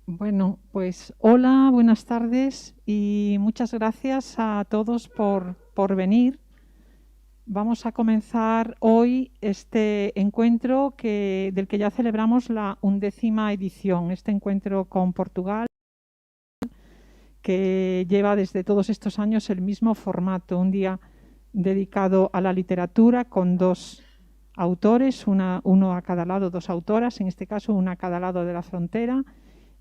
Bueno, pues hola, buenas tardes y muchas gracias a todos por venir. Vamos a comenzar hoy este encuentro del que ya celebramos la 11ª edición, este encuentro con Portugal, que lleva desde todos estos años el mismo formato, un día dedicado a la literatura con dos autores, uno a cada lado, dos autoras, en este caso una a cada lado de la frontera.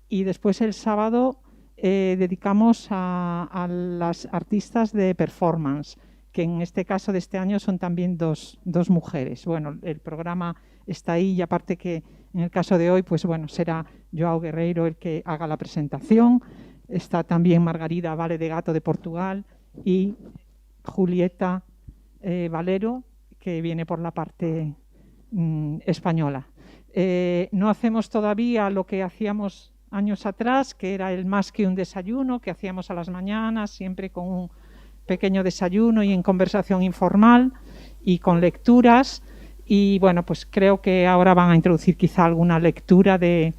Y después el sábado dedicamos a las artistas de performance, que en este caso de este año son también dos mujeres. Bueno, el programa está ahí y aparte que en el caso de hoy, pues bueno, será Joao Guerreiro el que haga la presentación. Está también Margarida Vale de Gato de Portugal y Julieta Valero, que viene por la parte española. No hacemos todavía lo que hacíamos años atrás, que era el más que un desayuno, que hacíamos a las mañanas, siempre con un pequeño desayuno y en conversación informal y con lecturas. Y bueno, pues creo que ahora van a introducir quizá alguna lectura de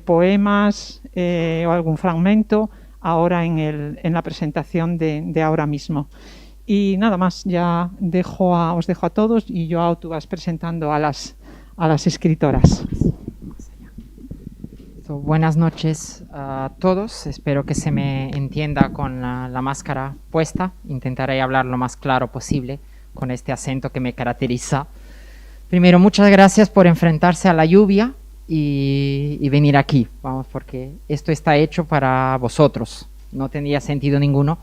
poemas o algún fragmento ahora en la presentación de ahora mismo. Y nada más, ya os dejo a todos y Joao, tú vas presentando a las escritoras. Buenas noches a todos, espero que se me entienda con la máscara puesta. Intentaré hablar lo más claro posible con este acento que me caracteriza. Primero, muchas gracias por enfrentarse a la lluvia y venir aquí, vamos, porque esto está hecho para vosotros. No tendría sentido ninguno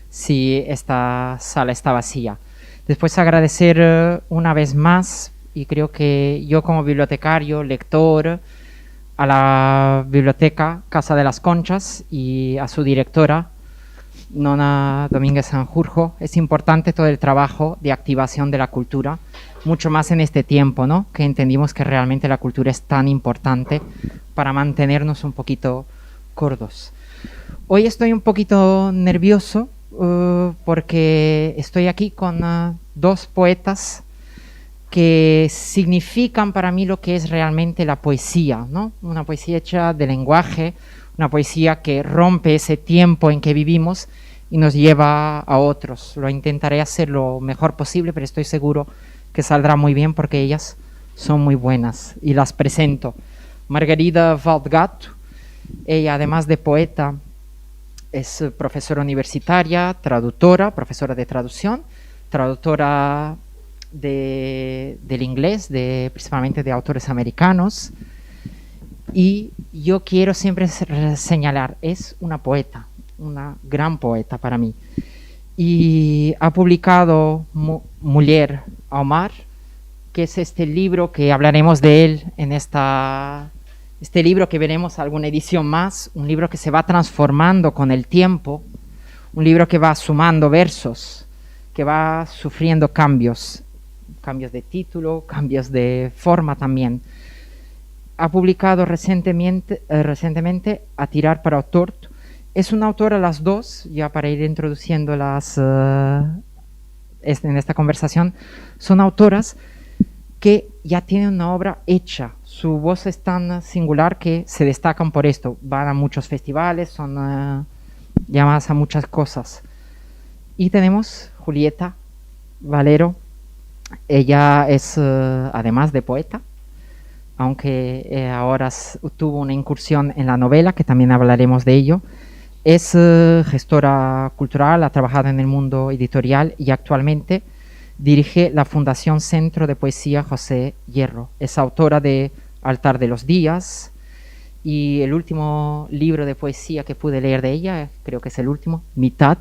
si esta sala está vacía. Después agradecer una vez más, y creo que yo como bibliotecario, lector, a la biblioteca Casa de las Conchas y a su directora, Nona Domínguez Sanjurjo. Es importante todo el trabajo de activación de la cultura, mucho más en este tiempo, ¿no? Que entendimos que realmente la cultura es tan importante para mantenernos un poquito gordos. Hoy estoy un poquito nervioso porque estoy aquí con dos poetas que significan para mí lo que es realmente la poesía, ¿no? Una poesía hecha de lenguaje, una poesía que rompe ese tiempo en que vivimos y nos lleva a otros. Lo intentaré hacer lo mejor posible, pero estoy seguro que saldrá muy bien porque ellas son muy buenas y las presento. Margarida Vale de Gato, ella además de poeta es profesora universitaria, traductora, profesora de traducción, traductora del inglés, principalmente de autores americanos. Y yo quiero siempre señalar, es una poeta, una gran poeta para mí. Y ha publicado Muller ao Mar, que es este libro que hablaremos de él en este libro que veremos alguna edición más, un libro que se va transformando con el tiempo, un libro que va sumando versos, que va sufriendo cambios de título, cambios de forma también. Ha publicado recientemente A tirar para o torto. Es una autora, las dos, ya para ir introduciéndolas en esta conversación, son autoras que ya tienen una obra hecha. Su voz es tan singular que se destacan por esto. Van a muchos festivales, son llamadas a muchas cosas. Y tenemos Julieta Valero. Ella es, además de poeta, aunque ahora tuvo una incursión en la novela, que también hablaremos de ello, es gestora cultural, ha trabajado en el mundo editorial y actualmente dirige la Fundación Centro de Poesía José Hierro. Es autora de Altar de los Días y el último libro de poesía que pude leer de ella, creo que es el último, Mitad,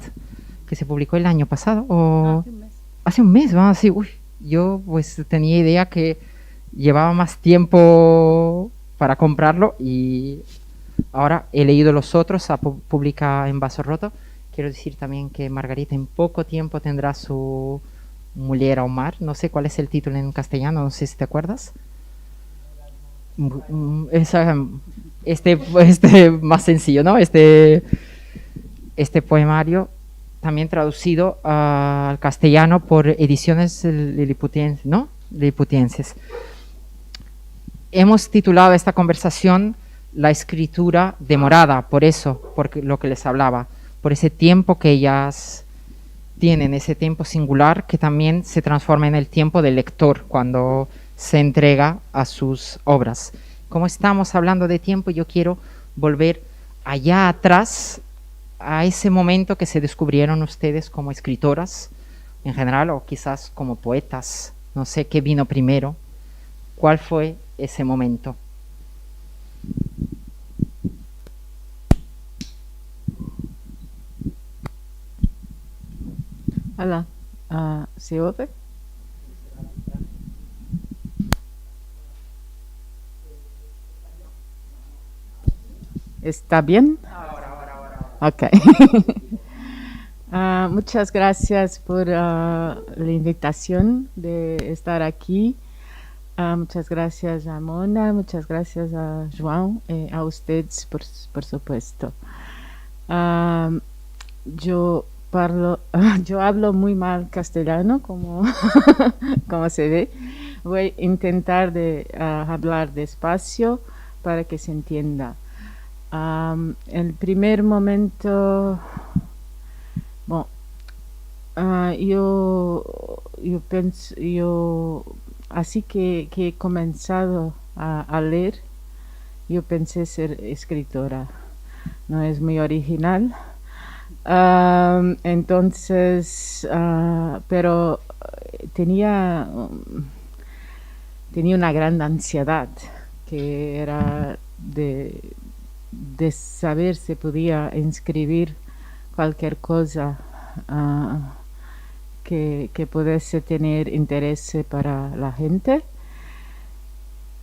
que se publicó el año pasado. Hace un mes. Hace un mes, vamos a decir, uy, yo pues tenía idea que llevaba más tiempo para comprarlo y ahora he leído los otros, publica en Vaso Roto. Quiero decir también que Margarita en poco tiempo tendrá su Muller ao Mar. No sé cuál es el título en castellano, no sé si te acuerdas. Este más sencillo, ¿no? Este poemario también traducido al castellano por Ediciones Liliputienses, ¿no? Liliputienses. Hemos titulado esta conversación la escritura demorada, por eso, por lo que les hablaba, por ese tiempo que ellas tienen, ese tiempo singular que también se transforma en el tiempo del lector cuando se entrega a sus obras. Como estamos hablando de tiempo, yo quiero volver allá atrás, a ese momento que se descubrieron ustedes como escritoras en general, o quizás como poetas. No sé qué vino primero. ¿Cuál fue ese momento? Hola, ¿se oye? ¿Está bien? Ahora. Ok. Muchas gracias por la invitación de estar aquí. Muchas gracias a Mona, muchas gracias a João, a ustedes, por supuesto. Yo hablo muy mal castellano, como, como se ve. Voy a intentar hablar despacio para que se entienda. El primer momento, bueno, así que he comenzado a leer, yo pensé ser escritora. No es muy original. Entonces, pero tenía una gran ansiedad, que era de saber si podía escribir cualquier cosa que pudiese tener interés para la gente.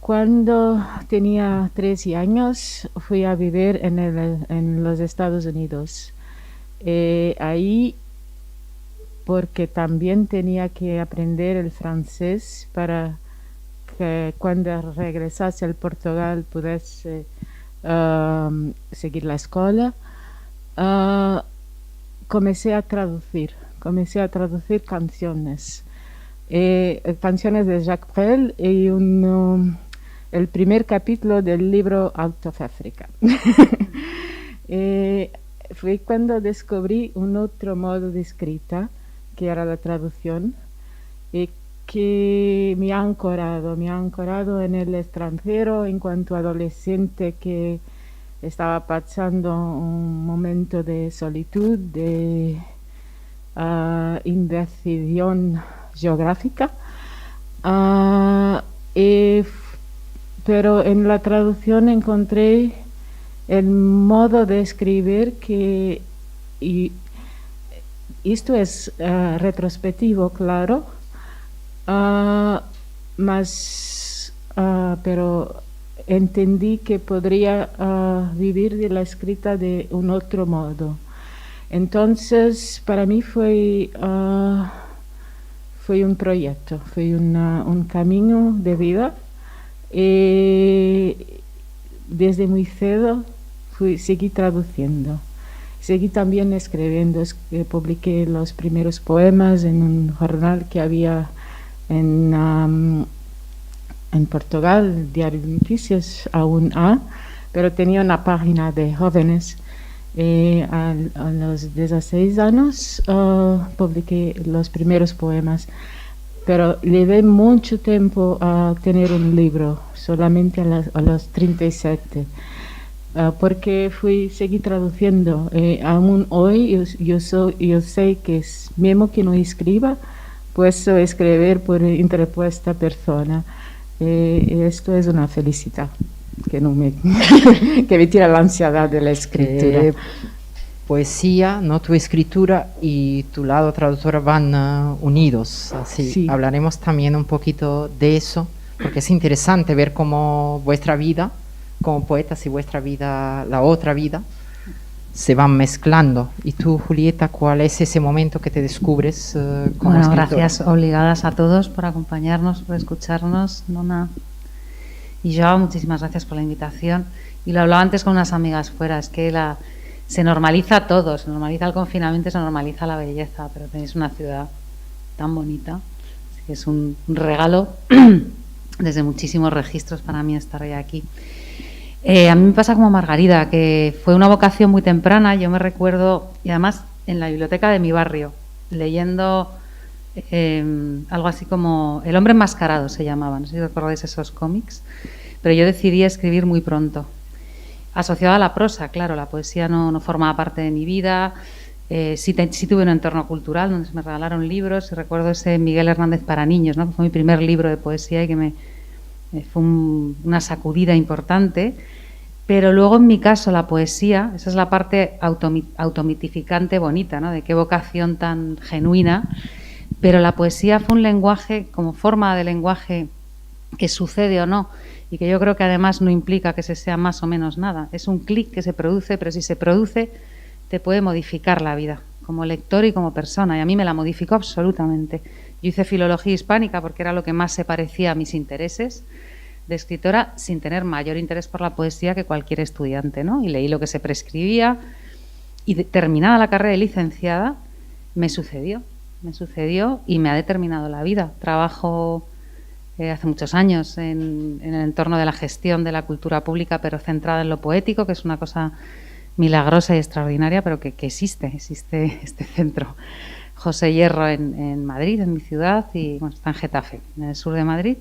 Cuando tenía 13 años fui a vivir en los Estados Unidos. Ahí, porque también tenía que aprender el francés para que cuando regresase al Portugal pudiese seguir la escuela, comencé a traducir canciones. Canciones de Jacques Brel y el primer capítulo del libro Out of Africa. Fue cuando descubrí un otro modo de escrita, que era la traducción, que me ha ancorado en el extranjero en cuanto adolescente, que estaba pasando un momento de solitud, de indecisión geográfica, pero en la traducción encontré el modo de escribir y esto es retrospectivo, claro, pero entendí que podría vivir de la escrita de un otro modo. Entonces, para mí fue un proyecto, fue un camino de vida. Desde muy cedo seguí traduciendo, seguí también escribiendo. Publiqué los primeros poemas en un jornal que había en Portugal, Diario de Noticias, aún pero tenía una página de jóvenes. A los 16 años publiqué los primeros poemas, pero llevé mucho tiempo a tener un libro, solamente a los 37, porque seguí traduciendo. Aún hoy yo sé que mismo que no escriba, puedo escribir por interpuesta persona. Esto es una felicidad que me tira la ansiedad de la escritura. Poesía, no tu escritura y tu lado traductora van unidos. Así Sí. Hablaremos también un poquito de eso, porque es interesante ver cómo vuestra vida como poetas y vuestra vida, la otra vida, se van mezclando. Y tú, Julieta, ¿cuál es ese momento que te descubres como escritora? Gracias obligadas a todos por acompañarnos, por escucharnos, Nona y Joao, muchísimas gracias por la invitación. Y lo hablaba antes con unas amigas fuera, es que se normaliza todo, se normaliza el confinamiento, se normaliza la belleza, pero tenéis una ciudad tan bonita, así que es un regalo desde muchísimos registros para mí estar hoy aquí. A mí me pasa como Margarida, que fue una vocación muy temprana. Yo me recuerdo, y además en la biblioteca de mi barrio, leyendo algo así como El hombre enmascarado se llamaba, no sé si recordáis esos cómics, pero yo decidí escribir muy pronto, asociado a la prosa. Claro, la poesía no formaba parte de mi vida. Sí tuve un entorno cultural donde se me regalaron libros, y recuerdo ese Miguel Hernández para niños, ¿no? Que fue mi primer libro de poesía y que fue una sacudida importante. Pero luego, en mi caso, la poesía, esa es la parte automitificante bonita, ¿no? De qué vocación tan genuina. Pero la poesía fue un lenguaje, como forma de lenguaje, que sucede o no, y que yo creo que además no implica que se sea más o menos nada. Es un clic que se produce, pero si se produce, te puede modificar la vida, como lector y como persona, y a mí me la modificó absolutamente. Yo hice filología hispánica porque era lo que más se parecía a mis intereses de escritora, sin tener mayor interés por la poesía que cualquier estudiante, ¿no? Y leí lo que se prescribía, y terminada la carrera de licenciada, me sucedió y me ha determinado la vida. Trabajo hace muchos años en el entorno de la gestión de la cultura pública, pero centrada en lo poético, que es una cosa milagrosa y extraordinaria, pero que existe este centro José Hierro en Madrid, en mi ciudad, y bueno, está en Getafe, en el sur de Madrid,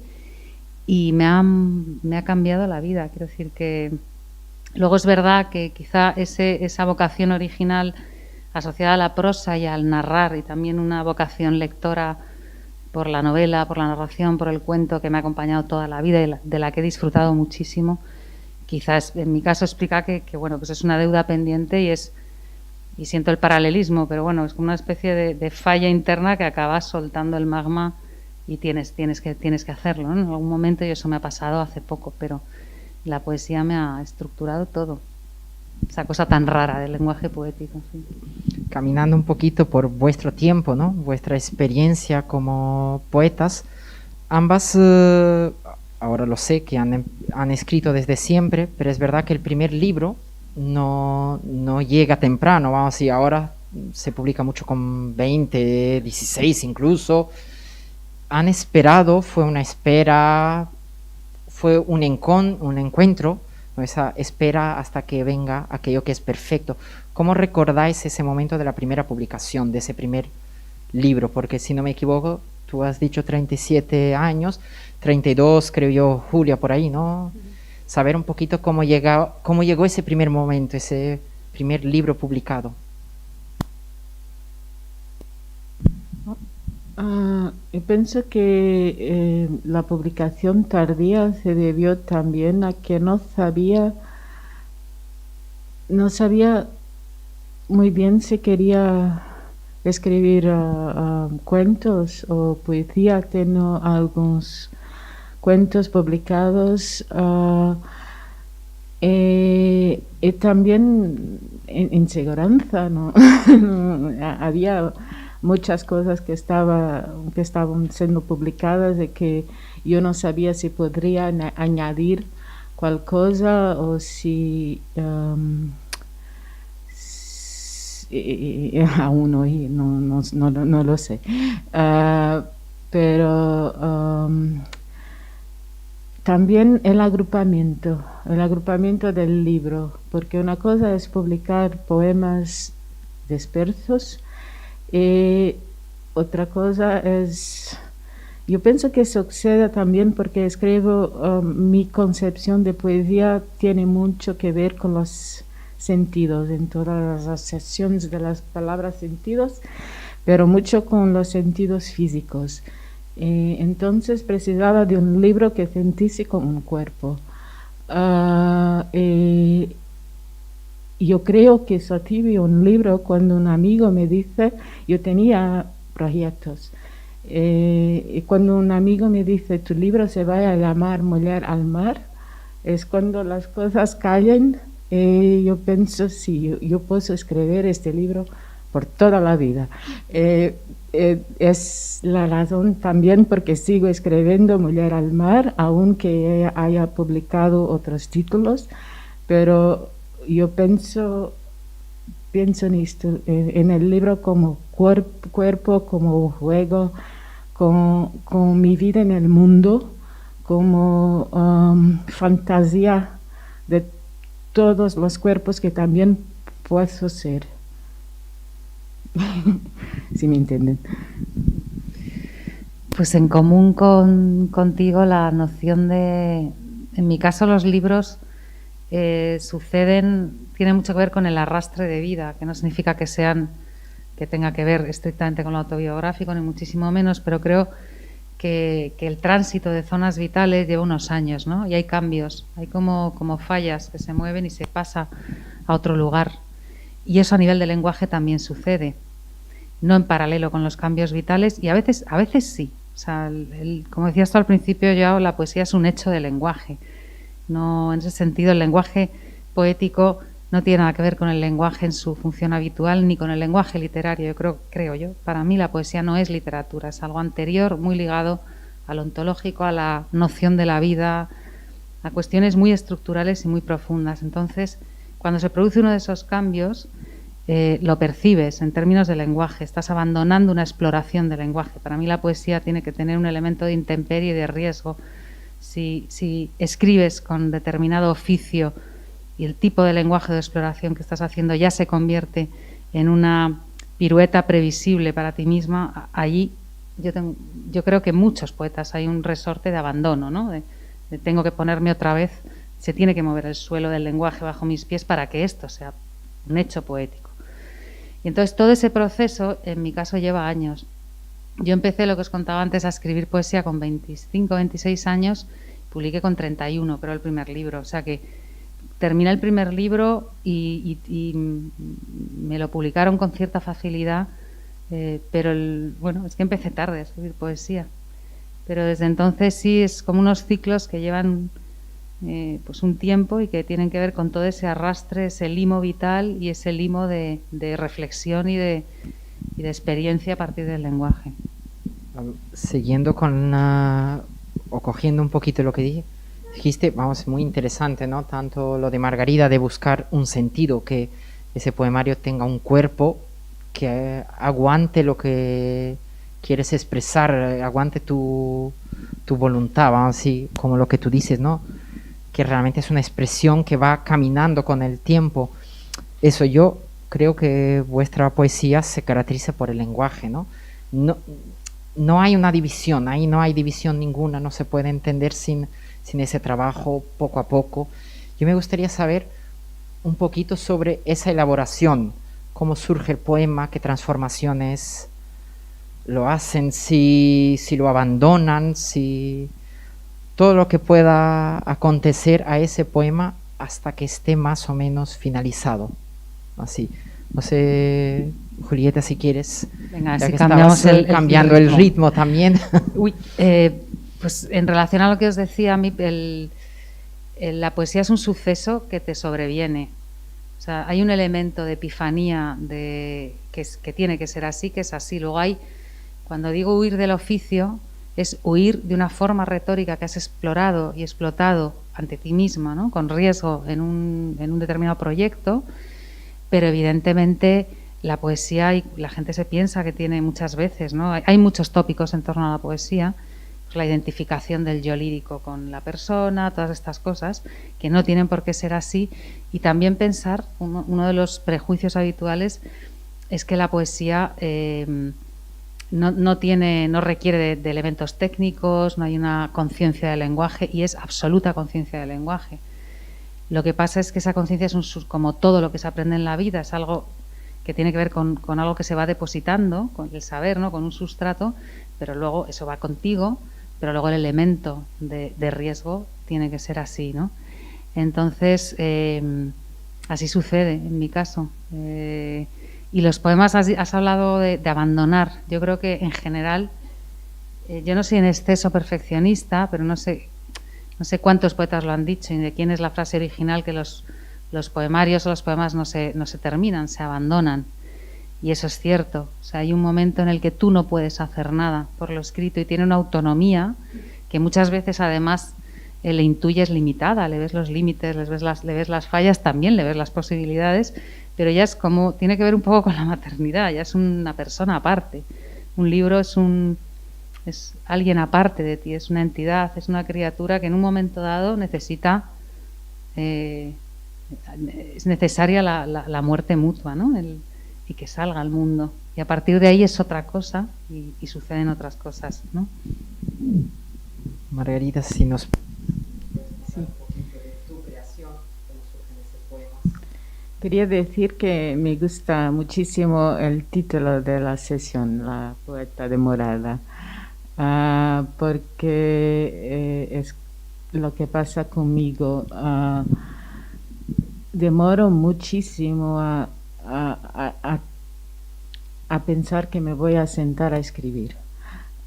y me ha cambiado la vida. Quiero decir que luego es verdad que quizá esa vocación original asociada a la prosa y al narrar, y también una vocación lectora por la novela, por la narración, por el cuento, que me ha acompañado toda la vida y de la que he disfrutado muchísimo, quizás en mi caso explica que bueno, pues es una deuda pendiente y siento el paralelismo, pero bueno, es como una especie de falla interna que acabas soltando el magma y tienes que hacerlo, ¿no? En algún momento, y eso me ha pasado hace poco, pero la poesía me ha estructurado todo. Esa cosa tan rara del lenguaje poético. Sí. Caminando un poquito por vuestro tiempo, ¿no? Vuestra experiencia como poetas, ambas, ahora lo sé, que han escrito desde siempre, pero es verdad que el primer libro no llega temprano, vamos a decir, ahora se publica mucho con 20, 16 incluso. Han esperado, fue una espera, fue un encuentro, esa espera hasta que venga aquello que es perfecto. ¿Cómo recordáis ese momento de la primera publicación, de ese primer libro? Porque si no me equivoco, tú has dicho 37 años, 32 creo yo, Julia, por ahí, ¿no? Saber un poquito cómo llegó ese primer momento, ese primer libro publicado. Yo pienso que la publicación tardía se debió también a que no sabía muy bien si quería escribir cuentos o poesía. Tengo algunos cuentos publicados y también inseguranza, ¿no? Había muchas cosas que estaban siendo publicadas y que yo no sabía si podría añadir cual cosa o si aún hoy no lo sé, pero también el agrupamiento del libro, porque una cosa es publicar poemas dispersos y otra cosa es, yo pienso que sucede también porque escribo, mi concepción de poesía tiene mucho que ver con los sentidos, en todas las secciones de las palabras sentidos, pero mucho con los sentidos físicos. Entonces precisaba de un libro que sentise como un cuerpo. Yo creo que sostiene un libro cuando un amigo me dice, yo tenía proyectos, y cuando un amigo me dice, tu libro se va a llamar Mujer al Mar, es cuando las cosas callan. Yo pienso, sí, yo puedo escribir este libro por toda la vida. Es la razón también porque sigo escribiendo Mujer al Mar, aunque haya publicado otros títulos, pero yo pienso en esto, en el libro como cuerpo, como juego, con mi vida en el mundo, como fantasía de todos los cuerpos que también puedo ser. Si me entienden. Pues en común contigo la noción de, en mi caso los libros tienen mucho que ver con el arrastre de vida, que no significa que tenga que ver estrictamente con lo autobiográfico, ni muchísimo menos, pero creo que el tránsito de zonas vitales lleva unos años, ¿no? Y hay cambios, hay como fallas que se mueven y se pasa a otro lugar. Y eso a nivel de lenguaje también sucede, no en paralelo con los cambios vitales, y a veces sí. O sea, como decías tú al principio, Joao, la poesía es un hecho de lenguaje. No, en ese sentido, el lenguaje poético no tiene nada que ver con el lenguaje en su función habitual, ni con el lenguaje literario, creo yo. Para mí la poesía no es literatura, es algo anterior, muy ligado al ontológico, a la noción de la vida, a cuestiones muy estructurales y muy profundas. Entonces, cuando se produce uno de esos cambios, lo percibes en términos de lenguaje, estás abandonando una exploración del lenguaje. Para mí la poesía tiene que tener un elemento de intemperie y de riesgo. Si escribes con determinado oficio y el tipo de lenguaje de exploración que estás haciendo ya se convierte en una pirueta previsible para ti misma, allí yo creo que muchos poetas hay un resorte de abandono, ¿no? De tengo que ponerme otra vez, se tiene que mover el suelo del lenguaje bajo mis pies para que esto sea un hecho poético. Y entonces todo ese proceso, en mi caso, lleva años. Yo empecé, lo que os contaba antes, a escribir poesía con 25, 26 años, publiqué con 31, pero el primer libro. O sea que terminé el primer libro y me lo publicaron con cierta facilidad, pero es que empecé tarde a escribir poesía. Pero desde entonces sí es como unos ciclos que llevan pues un tiempo y que tienen que ver con todo ese arrastre, ese limo vital y ese limo de reflexión y de experiencia a partir del lenguaje. Siguiendo o cogiendo un poquito lo que dijiste, muy interesante, ¿no? Tanto lo de Margarida de buscar un sentido, que ese poemario tenga un cuerpo que aguante lo que quieres expresar, aguante tu voluntad, vamos así, como lo que tú dices, ¿no? Que realmente es una expresión que va caminando con el tiempo. Eso, yo creo que vuestra poesía se caracteriza por el lenguaje, ¿no? No hay una división, ahí no hay división ninguna, no se puede entender sin ese trabajo poco a poco. Yo me gustaría saber un poquito sobre esa elaboración, cómo surge el poema, qué transformaciones lo hacen, si lo abandonan, si todo lo que pueda acontecer a ese poema hasta que esté más o menos finalizado. Así. No sé, Julieta, si quieres. Venga, ya si que cambiamos cambiando el ritmo también. Uy, pues en relación a lo que os decía, a mí la poesía es un suceso que te sobreviene. O sea, hay un elemento de epifanía que tiene que ser así, que es así. Luego cuando digo huir del oficio, es huir de una forma retórica que has explorado y explotado ante ti misma, ¿no? Con riesgo en un determinado proyecto, pero evidentemente la poesía, y la gente se piensa que tiene muchas veces, ¿no? Hay muchos tópicos en torno a la poesía, pues la identificación del yo lírico con la persona, todas estas cosas que no tienen por qué ser así, y también pensar, uno de los prejuicios habituales es que la poesía no requiere de elementos técnicos, no hay una conciencia del lenguaje, y es absoluta conciencia del lenguaje. Lo que pasa es que esa conciencia es como todo lo que se aprende en la vida, es algo que tiene que ver con algo que se va depositando, con el saber, ¿no? Con un sustrato, pero luego eso va contigo, pero luego el elemento de riesgo tiene que ser así, ¿no? Entonces, así sucede en mi caso. Y los poemas, has hablado de abandonar. Yo creo que en general, yo no soy en exceso perfeccionista, pero no sé cuántos poetas lo han dicho y de quién es la frase original, que los poemarios o los poemas no se terminan, se abandonan. Y eso es cierto. O sea, hay un momento en el que tú no puedes hacer nada por lo escrito y tiene una autonomía que muchas veces además le intuyes limitada, le ves los límites, le ves las fallas, también le ves las posibilidades, pero ya es como, tiene que ver un poco con la maternidad, ya es una persona aparte. Un libro es alguien aparte de ti, es una entidad, es una criatura que en un momento dado necesita es necesaria la muerte mutua, ¿no? Y que salga al mundo. Y a partir de ahí es otra cosa y suceden otras cosas, ¿no? Margarita, si nos... Sí. Quería decir que me gusta muchísimo el título de la sesión, La poeta demorada, porque es lo que pasa conmigo. Demoro muchísimo a pensar que me voy a sentar a escribir.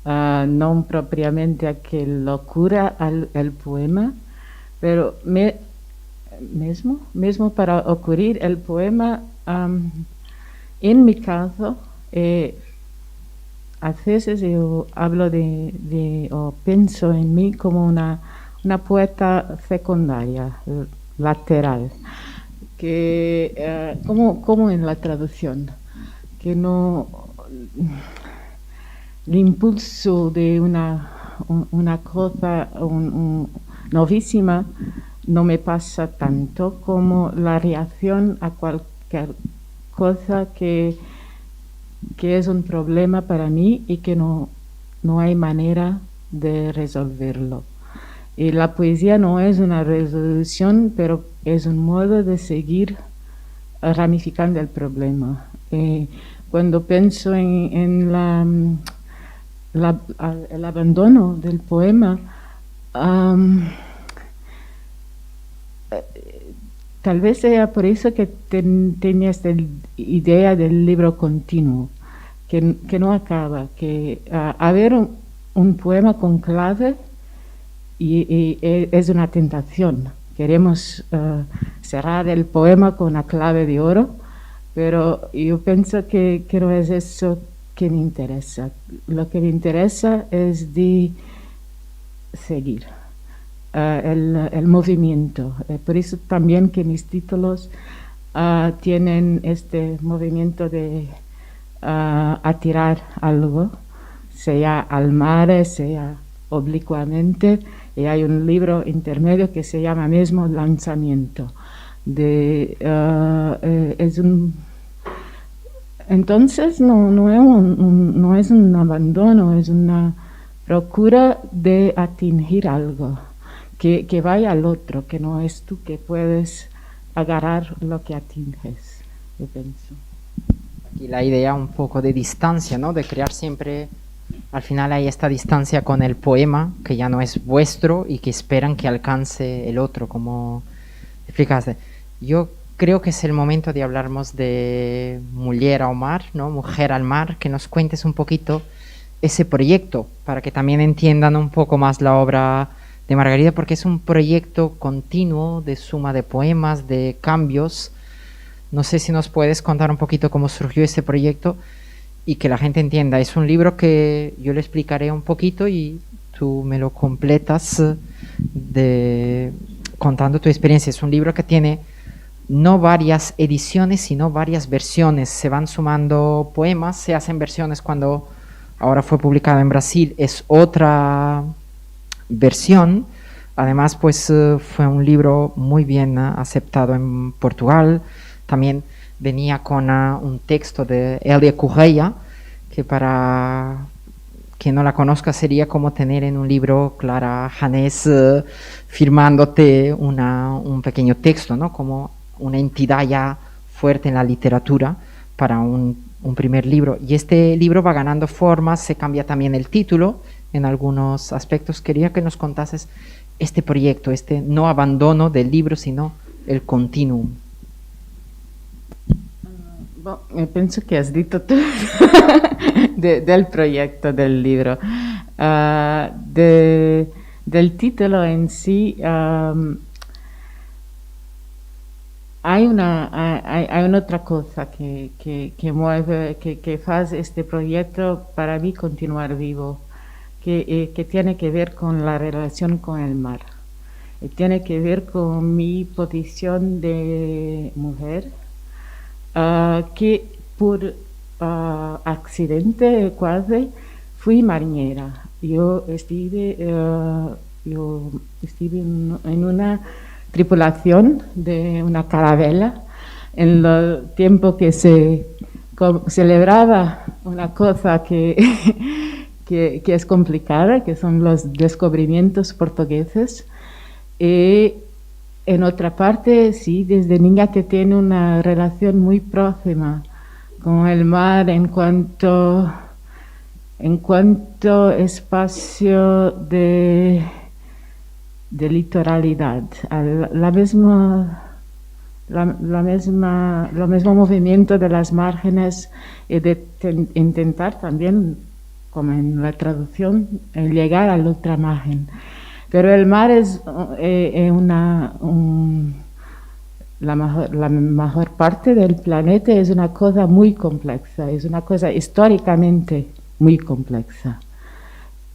No propiamente a que locura el poema, pero mismo para ocurrir el poema, en mi caso, a veces yo hablo o pienso en mí como una poeta secundaria, lateral, que como en la traducción, que no el impulso de una cosa novísima no me pasa tanto como la reacción a cualquier cosa que es un problema para mí y que no hay manera de resolverlo. Y la poesía no es una resolución, pero es un modo de seguir ramificando el problema. Cuando pienso en el abandono del poema, tal vez sea por eso que tenía esta idea del libro continuo, que no acaba, que haber un poema con clave y es una tentación. Queremos cerrar el poema con una clave de oro, pero yo pienso que no es eso que me interesa. Lo que me interesa es de seguir el movimiento. Por eso también que mis títulos tienen este movimiento de atirar algo, sea al mar, sea oblicuamente. Y hay un libro intermedio que se llama mismo Lanzamiento. Entonces no es un abandono, es una procura de atingir algo, que vaya al otro, que no es tú que puedes agarrar lo que atinges, yo pienso. Aquí la idea un poco de distancia, ¿no? De crear siempre, al final hay esta distancia con el poema, que ya no es vuestro y que esperan que alcance el otro, como explicaste. Yo creo que es el momento de hablarnos de Muller ao Mar, ¿no? Mujer al Mar, que nos cuentes un poquito ese proyecto, para que también entiendan un poco más la obra de Margarita, porque es un proyecto continuo de suma de poemas, de cambios. No sé si nos puedes contar un poquito cómo surgió ese proyecto y que la gente entienda. Es un libro que yo le explicaré un poquito y tú me lo completas contando tu experiencia. Es un libro que tiene no varias ediciones, sino varias versiones. Se van sumando poemas, se hacen versiones cuando ahora fue publicado en Brasil, es otra versión. Además, pues fue un libro muy bien aceptado en Portugal. También venía con un texto de Elia Correia, que para quien no la conozca sería como tener en un libro Clara Janés firmándote un pequeño texto, ¿no? Como una entidad ya fuerte en la literatura para un primer libro. Y este libro va ganando forma, se cambia también el título en algunos aspectos. Quería que nos contases este proyecto, este no abandono del libro, sino el continuum. Bueno, pienso que has dicho todo del proyecto del libro. Del título en sí, hay una otra cosa que mueve, que hace este proyecto para mí continuar vivo, que tiene que ver con la relación con el mar. Tiene que ver con mi posición de mujer, que por accidente casi fui marinera. Yo estuve en una tripulación de una carabela en el tiempo que se celebraba una cosa que es complicada, que son los descubrimientos portugueses. Y en otra parte, sí, desde niña que tiene una relación muy próxima con el mar en cuanto espacio de litoralidad, lo mismo movimiento de las márgenes y de intentar también, como en la traducción, llegar al ultramargen. Pero el mar es la mejor parte del planeta, es una cosa muy compleja, es una cosa históricamente muy compleja.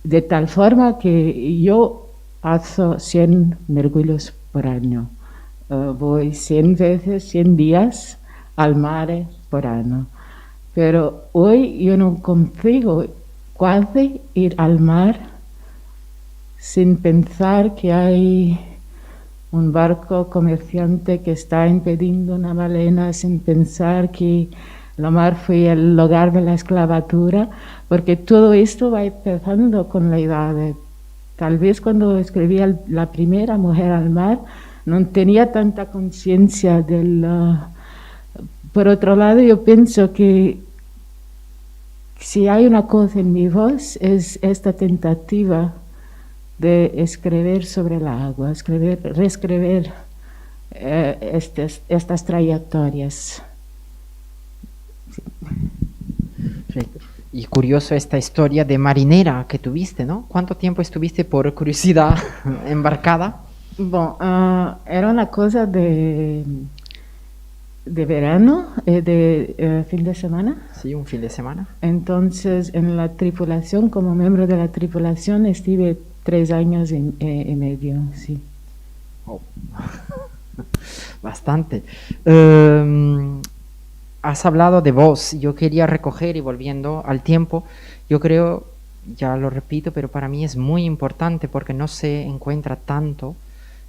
De tal forma que yo hago 100 mergulhos por año. Voy 100 días al mar por año. Pero hoy yo no consigo casi ir al mar sin pensar que hay un barco comerciante que está impidiendo una balena, sin pensar que la mar fue el lugar de la esclavatura, porque todo esto va empezando con la edad. Tal vez cuando escribí la primera Mujer al mar, no tenía tanta conciencia del... Por otro lado, yo pienso que si hay una cosa en mi voz, es esta tentativa de escribir sobre el agua, reescribir estas trayectorias. Sí. Y curioso esta historia de marinera que tuviste, ¿no? ¿Cuánto tiempo estuviste, por curiosidad, embarcada? Bueno, era una cosa de verano, de fin de semana. Sí, un fin de semana. Entonces, en la tripulación, como miembro de la tripulación, estuve 3 años y medio, sí. Oh. Bastante. Has hablado de voz. Yo quería recoger, y volviendo al tiempo, yo creo, ya lo repito, pero para mí es muy importante porque no se encuentra tanto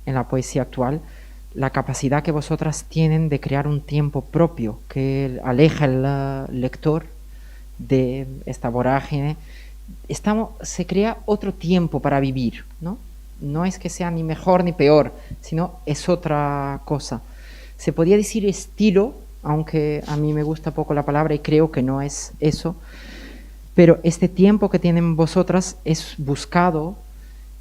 en la poesía actual la capacidad que vosotras tienen de crear un tiempo propio que aleja al lector de esta vorágine. Se crea otro tiempo para vivir, ¿no? No es que sea ni mejor ni peor, sino es otra cosa. Se podría decir estilo, aunque a mí me gusta poco la palabra y creo que no es eso, pero este tiempo que tienen vosotras es buscado,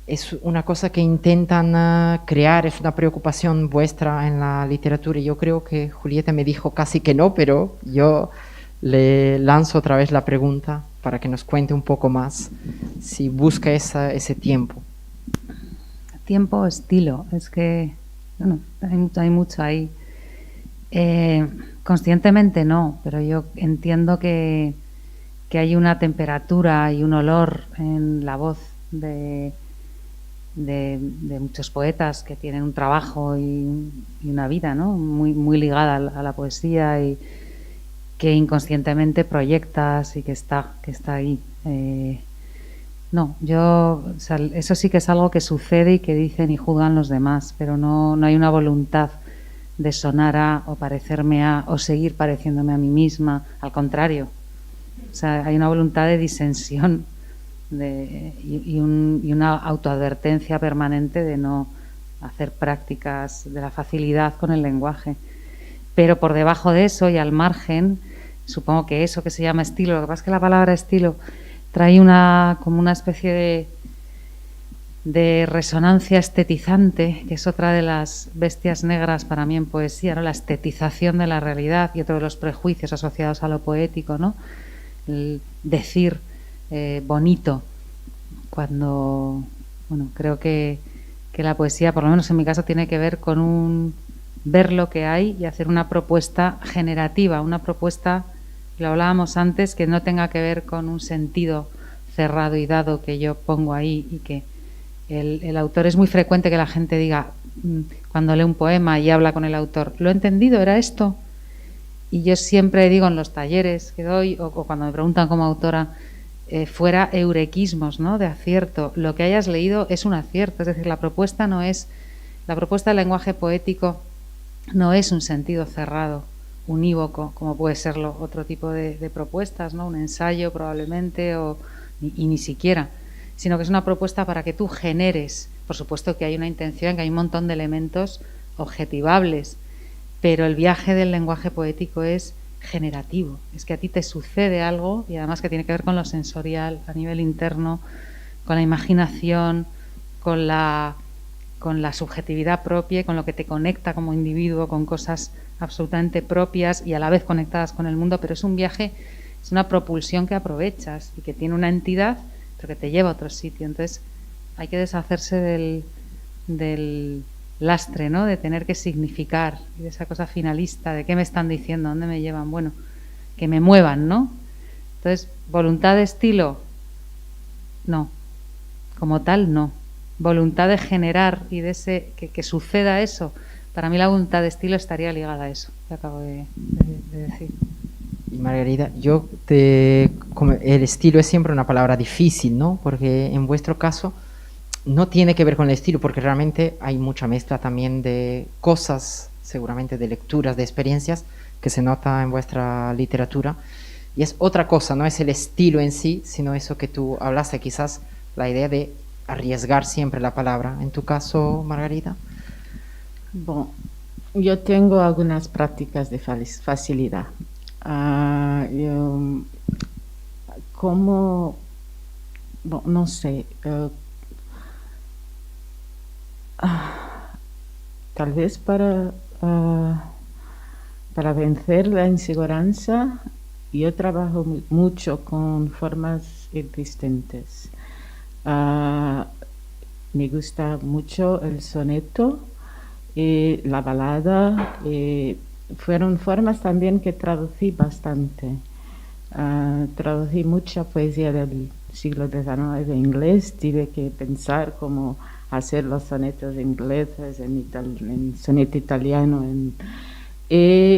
es una cosa que intentan crear, es una preocupación vuestra en la literatura. Y yo creo que Julieta me dijo casi que no, pero yo le lanzo otra vez la pregunta para que nos cuente un poco más si busca ese tiempo. Tiempo, estilo, es que bueno, hay mucho ahí. Conscientemente no, pero yo entiendo que hay una temperatura y un olor en la voz de muchos poetas que tienen un trabajo y una vida, ¿no? muy ligada a la poesía y que inconscientemente proyectas y que está ahí. No, o sea, eso sí que es algo que sucede y que dicen y juzgan los demás, pero no hay una voluntad de sonar a o parecerme a o seguir pareciéndome a mí misma, al contrario. O sea, hay una voluntad de disensión y una autoadvertencia permanente de no hacer prácticas de la facilidad con el lenguaje. Pero por debajo de eso y al margen, supongo que eso que se llama estilo, lo que pasa es que la palabra estilo trae como una especie de resonancia estetizante, que es otra de las bestias negras para mí en poesía, ¿no? La estetización de la realidad y otro de los prejuicios asociados a lo poético, ¿no? El decir bonito, cuando, bueno, creo que la poesía, por lo menos en mi caso, tiene que ver con ver lo que hay y hacer una propuesta generativa, una propuesta, lo hablábamos antes, que no tenga que ver con un sentido cerrado y dado que yo pongo ahí y que el autor, es muy frecuente que la gente diga, cuando lee un poema y habla con el autor, ¿lo he entendido? ¿Era esto? Y yo siempre digo en los talleres que doy o cuando me preguntan como autora, fuera eurequismos, ¿no? De acierto. Lo que hayas leído es un acierto, es decir, la propuesta no es La propuesta del lenguaje poético no es un sentido cerrado, unívoco, como puede serlo otro tipo de propuestas, ¿no? Un ensayo probablemente, y ni siquiera, sino que es una propuesta para que tú generes. Por supuesto que hay una intención, que hay un montón de elementos objetivables, pero el viaje del lenguaje poético es generativo, es que a ti te sucede algo y además que tiene que ver con lo sensorial a nivel interno, con la imaginación, con la subjetividad propia, con lo que te conecta como individuo, con cosas absolutamente propias y a la vez conectadas con el mundo, pero es un viaje, es una propulsión que aprovechas y que tiene una entidad, pero que te lleva a otro sitio. Entonces hay que deshacerse del lastre, ¿no? De tener que significar, y de esa cosa finalista, de qué me están diciendo, dónde me llevan, bueno, que me muevan, ¿no? Entonces, voluntad de estilo, no, como tal, no. Voluntad de generar y de que suceda eso, para mí la voluntad de estilo estaría ligada a eso que acabo de decir. Y Margarida, el estilo es siempre una palabra difícil, ¿no? Porque en vuestro caso no tiene que ver con el estilo, porque realmente hay mucha mezcla también de cosas, seguramente de lecturas, de experiencias, que se nota en vuestra literatura. Y es otra cosa, no es el estilo en sí, sino eso que tú hablaste, quizás la idea de arriesgar siempre la palabra. En tu caso, Margarida. Bueno, yo tengo algunas prácticas de facilidad. No sé, tal vez para vencer la inseguranza, yo trabajo mucho con formas existentes. Me gusta mucho el soneto, la balada, fueron formas también que traducí bastante. Traducí mucha poesía del siglo XIX en inglés, tuve que pensar cómo hacer los sonetos ingleses en soneto italiano. La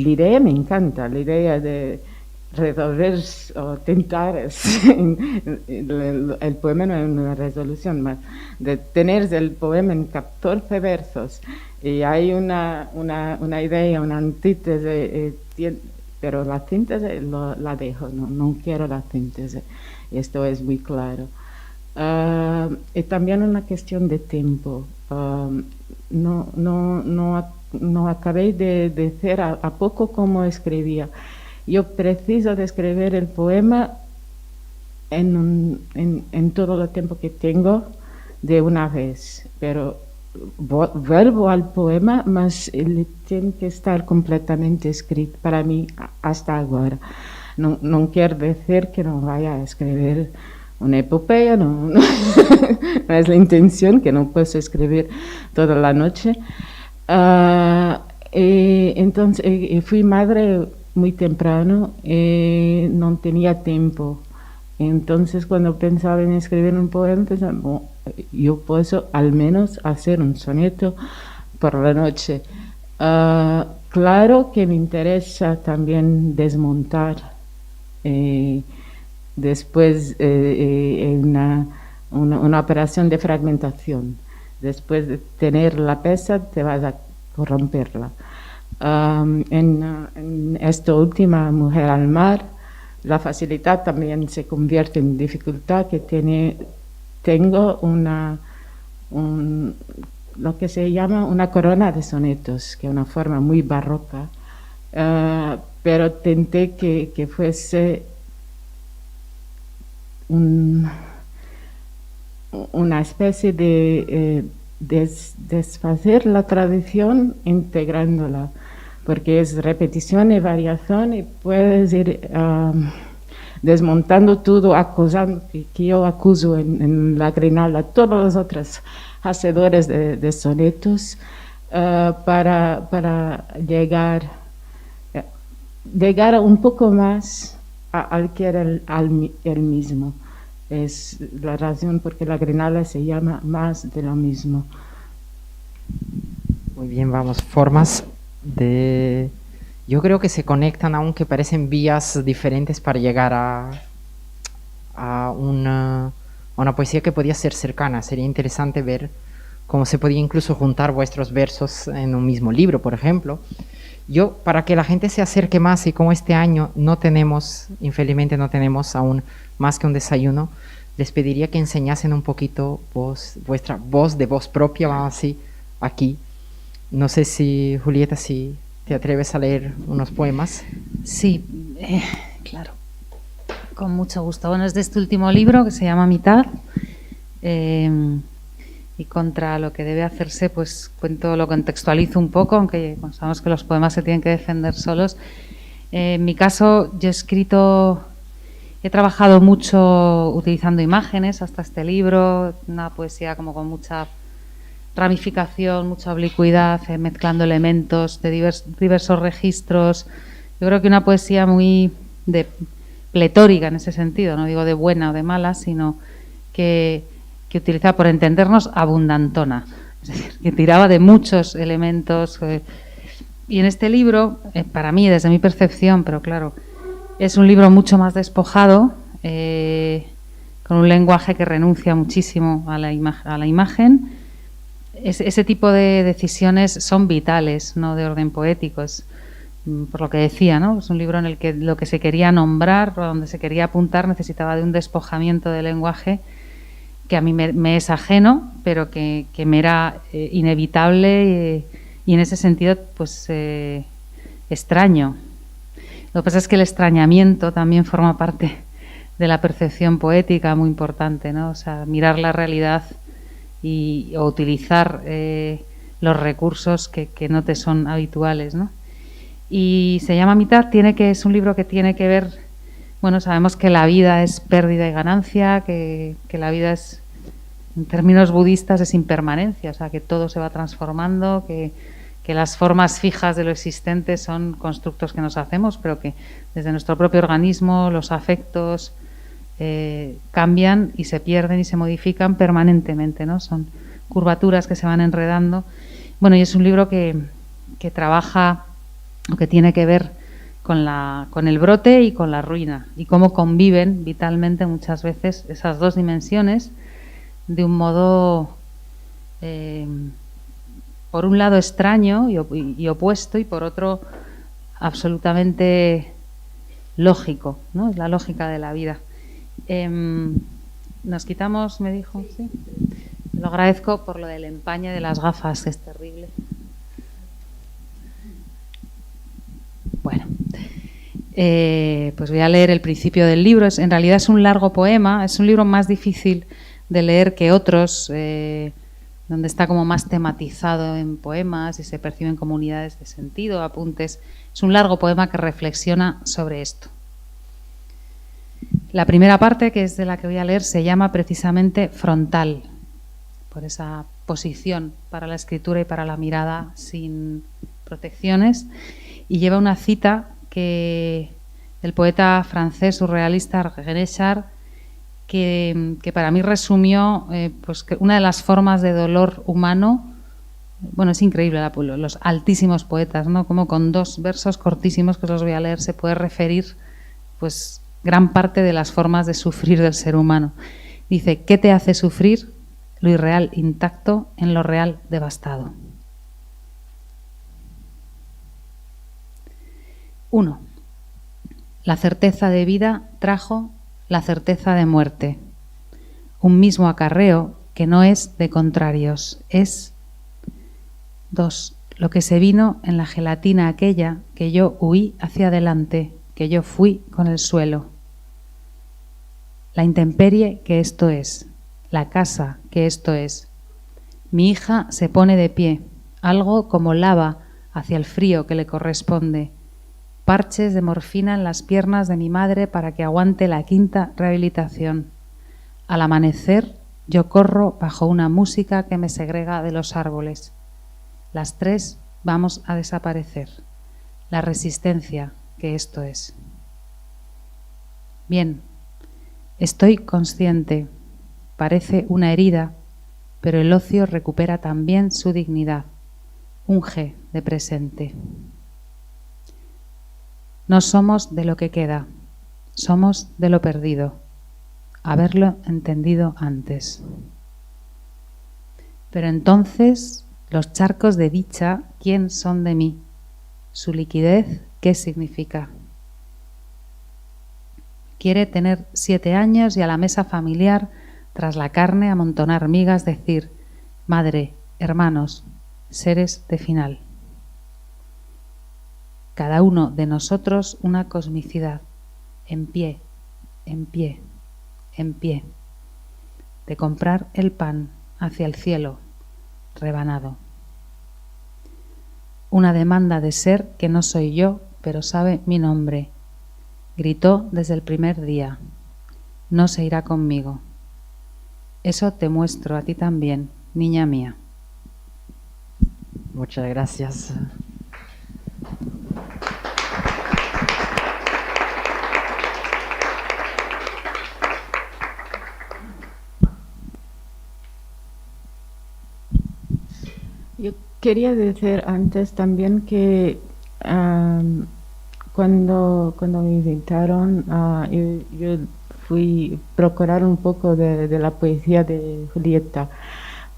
idea me encanta, la idea de resolver o tentar el poema no es una resolución más, de tener el poema en 14 versos y hay una idea, una antítesis, pero la síntesis la dejo, no quiero la síntesis, esto es muy claro. Y también una cuestión de tiempo. No acabé de decir a poco cómo escribía. Yo preciso de escribir el poema en todo el tiempo que tengo de una vez, pero vuelvo al poema, mas él tiene que estar completamente escrito para mí hasta ahora. No quiero decir que no vaya a escribir una epopeya, no es la intención, que no puedo escribir toda la noche. Entonces fui madre muy temprano, no tenía tiempo. Entonces cuando pensaba en escribir un poema, pensaba, bueno, yo puedo al menos hacer un soneto por la noche. Claro que me interesa también desmontar después una operación de fragmentación. Después de tener la pieza, te vas a romperla. En esta última, Mujer al mar, la facilidad también se convierte en dificultad, que tengo lo que se llama una corona de sonetos, que es una forma muy barroca, pero tenté que fuese una especie de desfacer la tradición integrándola, porque es repetición y variación y puedes ir desmontando todo, acusando, que yo acuso en la Grinalda a todos los otros hacedores de sonetos, para llegar un poco más al que era el mismo. Es la razón por que la Grinalda se llama Más de lo mismo. Muy bien, vamos, formas de... Yo creo que se conectan, aunque parecen vías diferentes para llegar a a una poesía que podía ser cercana. Sería interesante ver cómo se podía incluso juntar vuestros versos en un mismo libro, por ejemplo. Yo, para que la gente se acerque más, y como este año no tenemos, infelizmente no tenemos aún más que un desayuno, les pediría que enseñasen un poquito vuestra voz de voz propia, vamos así, aquí. No sé si, Julieta, si te atreves a leer unos poemas. Sí, claro, con mucho gusto. Bueno, es de este último libro que se llama Mitad, y contra lo que debe hacerse, pues lo contextualizo un poco, aunque sabemos que los poemas se tienen que defender solos. En mi caso, yo he trabajado mucho utilizando imágenes hasta este libro, una poesía como con mucha ramificación, mucha oblicuidad, mezclando elementos de diversos registros. Yo creo que una poesía muy pletórica en ese sentido, no digo de buena o de mala, sino que utilizaba, por entendernos, abundantona, es decir, que tiraba de muchos elementos. Y en este libro, para mí, desde mi percepción, pero claro, es un libro mucho más despojado, con un lenguaje que renuncia muchísimo a la imagen. Ese tipo de decisiones son vitales, no de orden poético. Es, por lo que decía, ¿no? Es un libro en el que lo que se quería nombrar o donde se quería apuntar necesitaba de un despojamiento del lenguaje que a mí me es ajeno, pero que me era inevitable y en ese sentido pues extraño. Lo que pasa es que el extrañamiento también forma parte de la percepción poética, muy importante, ¿no? O sea, mirar la realidad o utilizar los recursos que no te son habituales, ¿no? Y se llama Mitad, es un libro que tiene que ver, bueno, sabemos que la vida es pérdida y ganancia, que la vida es, en términos budistas, es impermanencia, o sea, que todo se va transformando, que las formas fijas de lo existente son constructos que nos hacemos, pero que desde nuestro propio organismo los afectos cambian y se pierden y se modifican permanentemente, ¿no? Son curvaturas que se van enredando. Bueno, y es un libro que trabaja o que tiene que ver con el brote y con la ruina, y cómo conviven vitalmente muchas veces esas dos dimensiones de un modo, por un lado extraño y opuesto, y por otro absolutamente lógico, ¿no? Es la lógica de la vida. Nos quitamos, me dijo, sí. Lo agradezco por lo del empañe de las gafas, que es terrible. Bueno, pues voy a leer el principio del libro. En realidad es un largo poema, es un libro más difícil de leer que otros, donde está como más tematizado en poemas y se perciben como unidades de sentido, apuntes. Es un largo poema que reflexiona sobre esto. La primera parte, que es de la que voy a leer, se llama precisamente Frontal, por esa posición para la escritura y para la mirada sin protecciones, y lleva una cita del poeta francés surrealista René Char, que para mí resumió pues que una de las formas de dolor humano. Bueno, es increíble los altísimos poetas, ¿no? Como con dos versos cortísimos que os los voy a leer se puede referir pues gran parte de las formas de sufrir del ser humano. Dice: ¿qué te hace sufrir? Lo irreal intacto en lo real devastado. 1. La certeza de vida trajo la certeza de muerte. Un mismo acarreo que no es de contrarios, es. 2. Lo que se vino en la gelatina aquella que yo huí hacia adelante, que yo fui con el suelo. La intemperie que esto es, la casa que esto es. Mi hija se pone de pie, algo como lava hacia el frío que le corresponde. Parches de morfina en las piernas de mi madre para que aguante la quinta rehabilitación. Al amanecer yo corro bajo una música que me segrega de los árboles. Las 3 vamos a desaparecer. La resistencia que esto es. Bien, estoy consciente. Parece una herida, pero el ocio recupera también su dignidad. Unge de presente. No somos de lo que queda, somos de lo perdido. haberlo entendido antes. Pero entonces, los charcos de dicha, ¿quién son de mí? Su liquidez, ¿qué significa? Quiere tener 7 años y a la mesa familiar, tras la carne, amontonar migas, decir, madre, hermanos, seres de final. Cada uno de nosotros una cosmicidad, en pie, en pie, en pie, de comprar el pan hacia el cielo, rebanado. Una demanda de ser que no soy yo, pero sabe mi nombre. Gritó desde el primer día, no se irá conmigo. Eso te muestro a ti también, niña mía. Muchas gracias. Yo quería decir antes también que cuando me invitaron, yo fui a procurar un poco de la poesía de Julieta.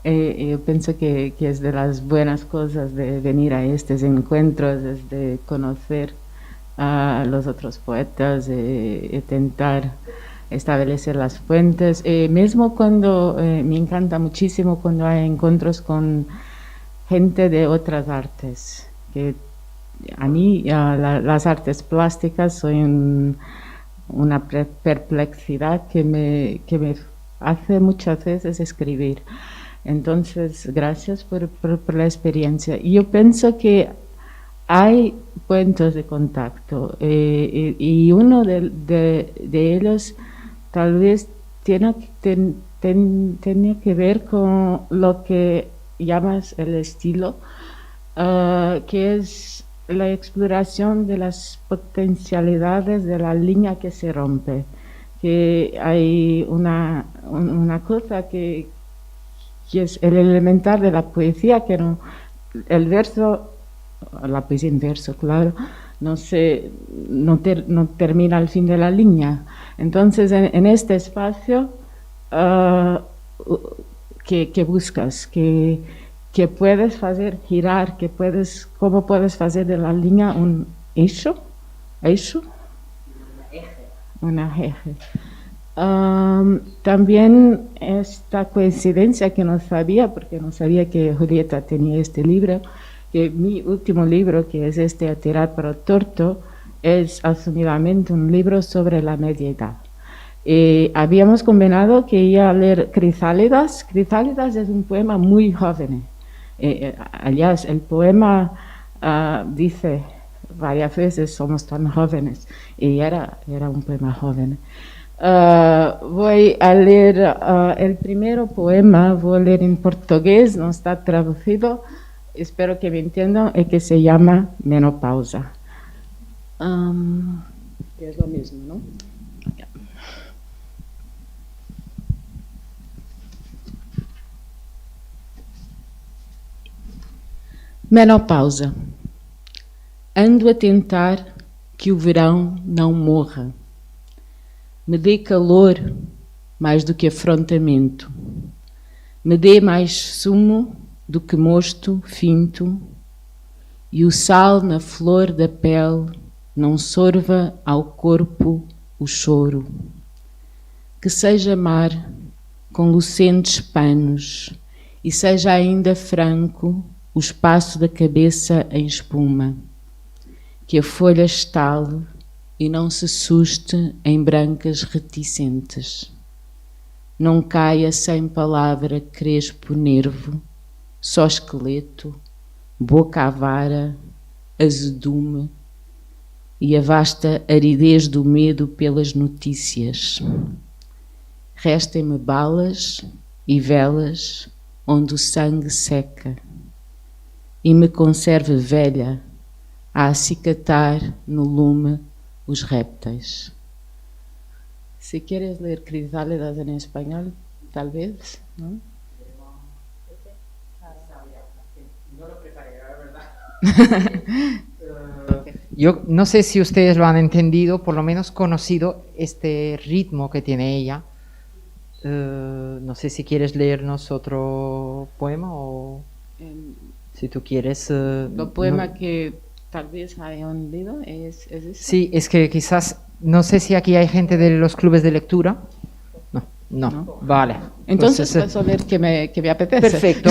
Yo pienso que es de las buenas cosas de venir a estos encuentros, es de conocer a los otros poetas, intentar establecer las fuentes. Mismo cuando me encanta muchísimo cuando hay encuentros con gente de otras artes, que a mí las artes plásticas son una perplejidad que me hace muchas veces escribir. Entonces, gracias por la experiencia. Yo pienso que hay puntos de contacto y uno de ellos tal vez tenía que ver con lo que llamas el estilo, que es la exploración de las potencialidades de la línea que se rompe. Que hay una cosa que es el elemental de la poesía, que no, el verso, la poesía en verso, claro, no termina al fin de la línea. Entonces, en este espacio, que buscas, que puedes hacer girar, cómo puedes hacer de la línea un eixo, una eje. También esta coincidencia que no sabía, porque no sabía que Julieta tenía este libro, que mi último libro, que es este A tirar para el torto, es asumidamente un libro sobre la media edad. Habíamos combinado que iba a leer Crisálidas. Crisálidas es un poema muy joven. Aliás, el poema dice varias veces somos tan jóvenes, y era un poema joven. Voy a leer el primer poema, voy a leer en portugués, no está traducido, espero que me entiendan, y que se llama Menopausa. Que es lo mismo, ¿no? Menopausa. Ando a tentar que o verão não morra. Me dê calor mais do que afrontamento. Me dê mais sumo do que mosto finto. E o sal na flor da pele não sorva ao corpo o choro. Que seja mar com lucentes panos e seja ainda franco o espaço da cabeça em espuma, que a folha estale e não se suste em brancas reticentes. Não caia sem palavra crespo nervo, só esqueleto, boca à vara, azedume e a vasta aridez do medo pelas notícias. Restem-me balas e velas onde o sangue seca, e me conserve velha a acicatar no lume os répteis. Si quieres leer Crisálidas en español, tal vez, ¿no? No lo preparé, la verdad. Yo no sé si ustedes lo han entendido, por lo menos conocido este ritmo que tiene ella, No sé si quieres leernos otro poema o si tú quieres... Lo poema no. que tal vez hayan leído es ese. Sí, es que quizás, no sé si aquí hay gente de los clubes de lectura. No. Vale. Entonces vas a ver que me apetece. Perfecto,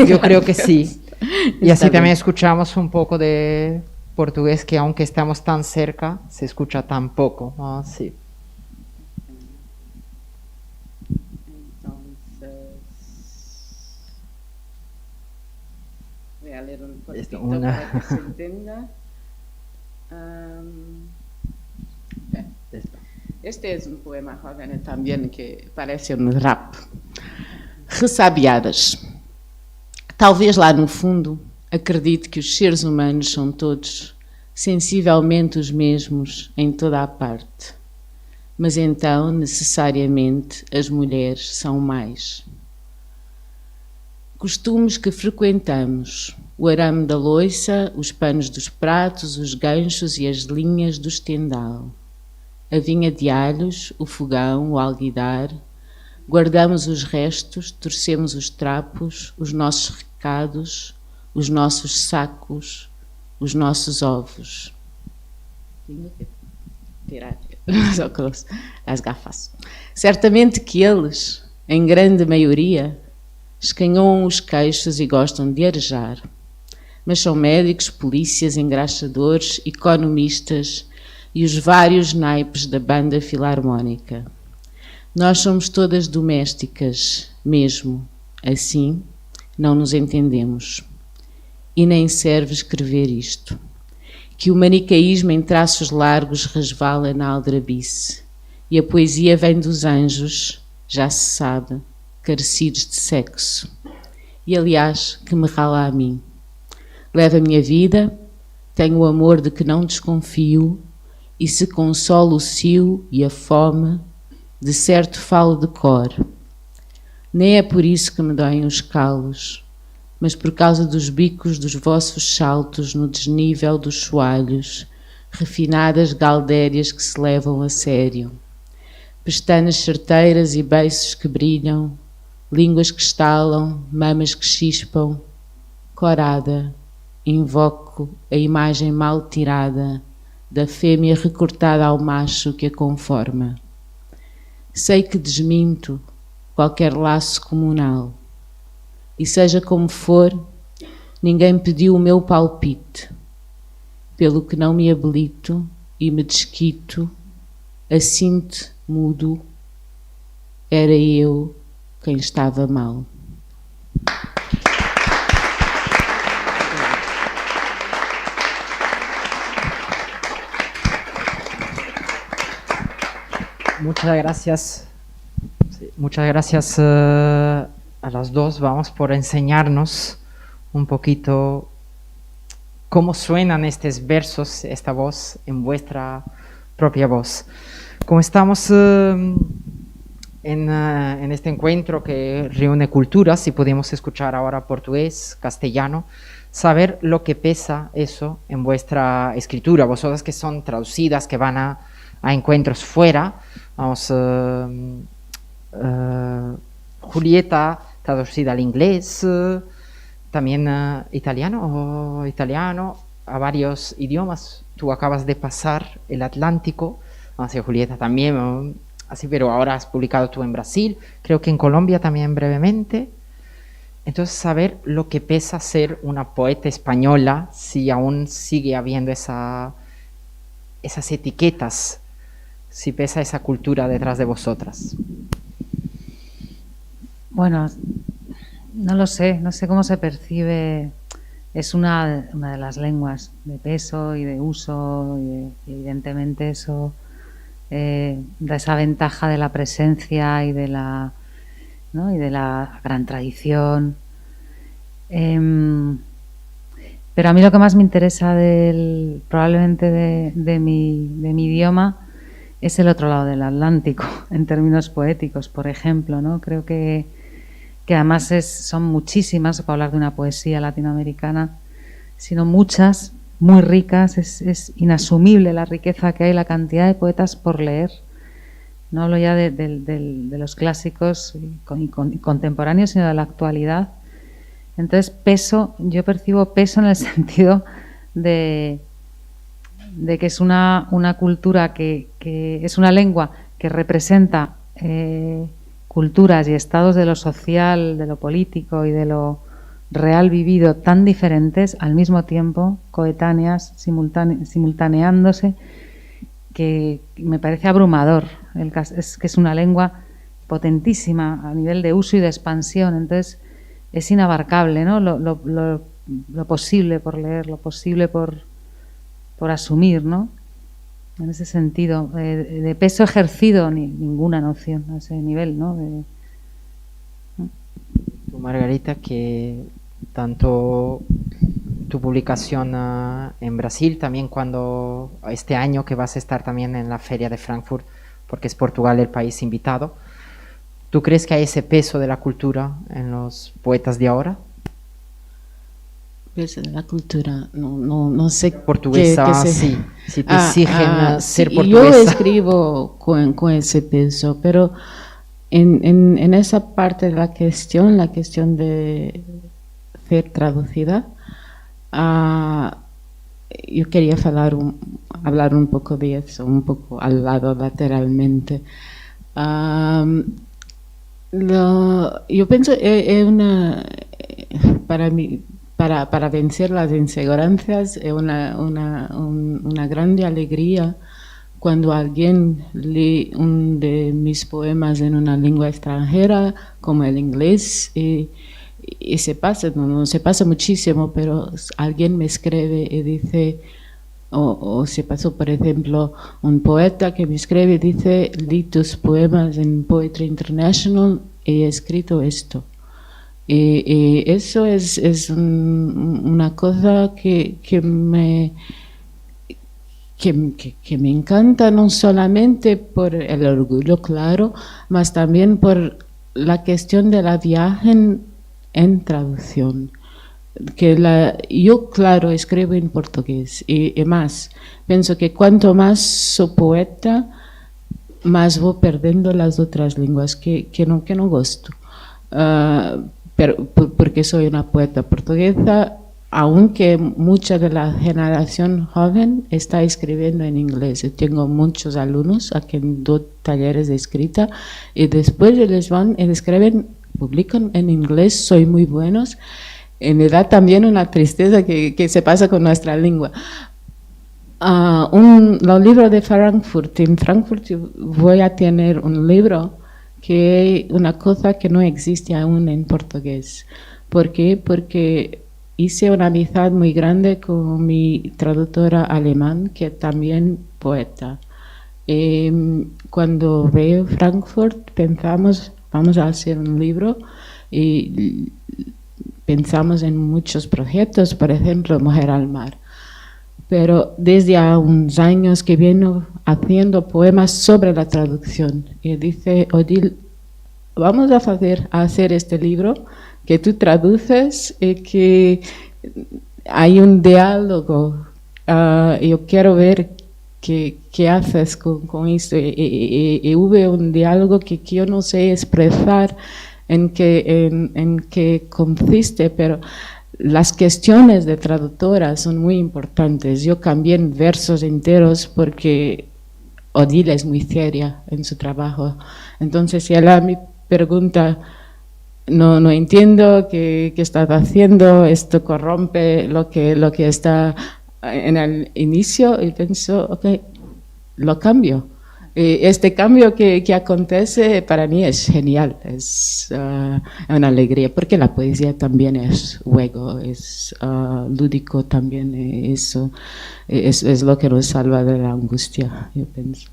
yo creo que sí. Y así también escuchamos un poco de portugués, que aunque estamos tan cerca, se escucha tan poco. Sí. Voy a leer un poquito Una... para que se entienda. Este es un poema joven también que parece um rap. Ressabiadas. Talvez lá no fundo acredite que os seres humanos são todos sensivelmente os mesmos em toda a parte. Mas então, necessariamente, as mulheres são mais. Costumes que frequentamos, o arame da louça, os panos dos pratos, os ganchos e as linhas do estendal. A vinha de alhos, o fogão, o alguidar. Guardamos os restos, torcemos os trapos, os nossos recados, os nossos sacos, os nossos ovos. Tenho que tirar os óculos, as gafas. Certamente que eles, em grande maioria, escanhoam os queixos e gostam de arejar. Mas são médicos, polícias, engraxadores, economistas e os vários naipes da banda filarmónica. Nós somos todas domésticas, mesmo. Assim, não nos entendemos. E nem serve escrever isto. Que o manicaísmo em traços largos resvala na aldrabice. E a poesia vem dos anjos, já se sabe, carecidos de sexo. E, aliás, que me rala a mim. Leva a minha vida, tenho o amor de que não desconfio, e se consolo o cio e a fome, de certo falo de cor. Nem é por isso que me doem os calos, mas por causa dos bicos dos vossos saltos no desnível dos soalhos, refinadas galdérias que se levam a sério. Pestanas certeiras e beiços que brilham, línguas que estalam, mamas que chispam. Corada, invoco a imagem mal tirada da fêmea recortada ao macho que a conforma. Sei que desminto qualquer laço comunal. E seja como for, ninguém pediu o meu palpite. Pelo que não me habilito e me desquito, assinto, mudo, era eu quem estava mal. Muchas gracias. Sí, muchas gracias a las dos. Vamos por enseñarnos un poquito cómo suenan estos versos, esta voz, en vuestra propia voz. Como estamos en este encuentro que reúne culturas y podemos escuchar ahora portugués, castellano, saber lo que pesa eso en vuestra escritura. Vosotras que son traducidas, que van a encuentros fuera. Vamos, Julieta traducida al inglés, también italiano, a varios idiomas. Tú acabas de pasar el Atlántico, así Julieta también, así, pero ahora has publicado tú en Brasil, creo que en Colombia también brevemente. Entonces, saber lo que pesa ser una poeta española, si aún sigue habiendo esas etiquetas, si pesa esa cultura detrás de vosotras. Bueno, no sé cómo se percibe. Es una de las lenguas de peso y de uso, y evidentemente eso da esa ventaja de la presencia y de la gran tradición. Pero a mí lo que más me interesa probablemente de mi idioma es el otro lado del Atlántico, en términos poéticos, por ejemplo, ¿no? Creo que además son muchísimas, para hablar de una poesía latinoamericana, sino muchas, muy ricas. Es inasumible la riqueza que hay, la cantidad de poetas por leer No hablo ya de los clásicos y contemporáneos, sino de la actualidad. Entonces, peso, yo percibo peso en el sentido de que es una cultura que es una lengua que representa culturas y estados de lo social, de lo político y de lo real vivido tan diferentes al mismo tiempo, coetáneas, simultaneándose, que me parece abrumador. Es que es una lengua potentísima a nivel de uso y de expansión, entonces es inabarcable, ¿no? Lo posible por leer, lo posible por asumir, ¿no? En ese sentido, de peso ejercido, ninguna noción a ese nivel, ¿no? Tú, Margarita, que tanto tu publicación en Brasil, también cuando este año que vas a estar también en la Feria de Frankfurt, porque es Portugal el país invitado, ¿tú crees que hay ese peso de la cultura en los poetas de ahora? Peso de la cultura, no sé. Portuguesa, sí. Si te exigen ser sí, portuguesa. yo escribo con ese peso, pero en esa parte de la cuestión de ser traducida, yo quería hablar un poco de eso, un poco al lado lateralmente. Yo pienso para mí, para vencer las inseguranzas es una grande alegría cuando alguien lee un de mis poemas en una lengua extranjera como el inglés y se pasa, no se pasa muchísimo, pero alguien me escribe y dice, o se pasó, por ejemplo, un poeta que me escribe y dice, leí tus poemas en Poetry International y he escrito esto. Y eso es una cosa que me encanta, no solamente por el orgullo, claro, más también por la cuestión de la viaje en traducción. Yo, claro, escribo en portugués y más, pienso que cuanto más soy poeta, más voy perdiendo las otras lenguas que no gusto. Pero porque soy una poeta portuguesa, aunque mucha de la generación joven está escribiendo en inglés. Yo tengo muchos alumnos a quien doy talleres de escrita y después ellos escriben, publican en inglés, soy muy buenos. Y me da también una tristeza que se pasa con nuestra lengua. Los libros de Frankfurt. En Frankfurt voy a tener un libro que es una cosa que no existe aún en portugués. ¿Por qué? Porque hice una amistad muy grande con mi traductora alemán, que es también poeta. Cuando veo Frankfurt, pensamos, vamos a hacer un libro y pensamos en muchos proyectos, por ejemplo, Mujer al Mar. Pero desde hace unos años que vengo haciendo poemas sobre la traducción. Y dice, Odile, vamos a hacer este libro que tú traduces y que hay un diálogo. Yo quiero ver qué haces con esto. Y hubo un diálogo que yo no sé expresar en qué consiste, pero las cuestiones de traductora son muy importantes. Yo cambié en versos enteros porque Odile es muy seria en su trabajo. Entonces, si ella me pregunta, no entiendo qué estás haciendo, esto corrompe lo que está en el inicio, y pienso, ok, lo cambio. Este cambio que acontece para mí es genial, es una alegría, porque la poesía también es juego, es lúdico también, eso es lo que nos salva de la angustia, yo pienso.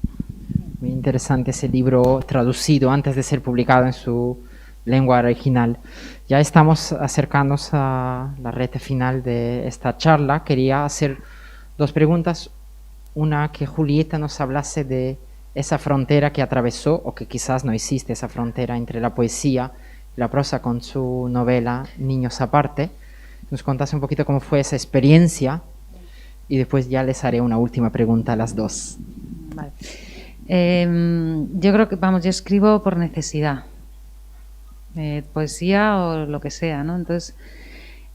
Muy interesante ese libro traducido antes de ser publicado en su lengua original. Ya estamos acercándonos a la recta final de esta charla. Quería hacer dos preguntas. Una, que Julieta nos hablase de esa frontera que atravesó, o que quizás no existe esa frontera entre la poesía y la prosa con su novela Niños aparte. Nos contase un poquito cómo fue esa experiencia y después ya les haré una última pregunta a las dos. Vale. Yo creo que, vamos, yo escribo por necesidad, poesía o lo que sea, ¿no? Entonces,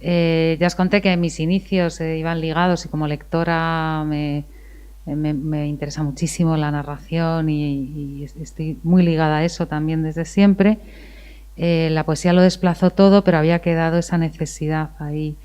ya os conté que mis inicios iban ligados y como lectora me interesa muchísimo la narración y estoy muy ligada a eso también desde siempre. La poesía lo desplazó todo, pero había quedado esa necesidad ahí.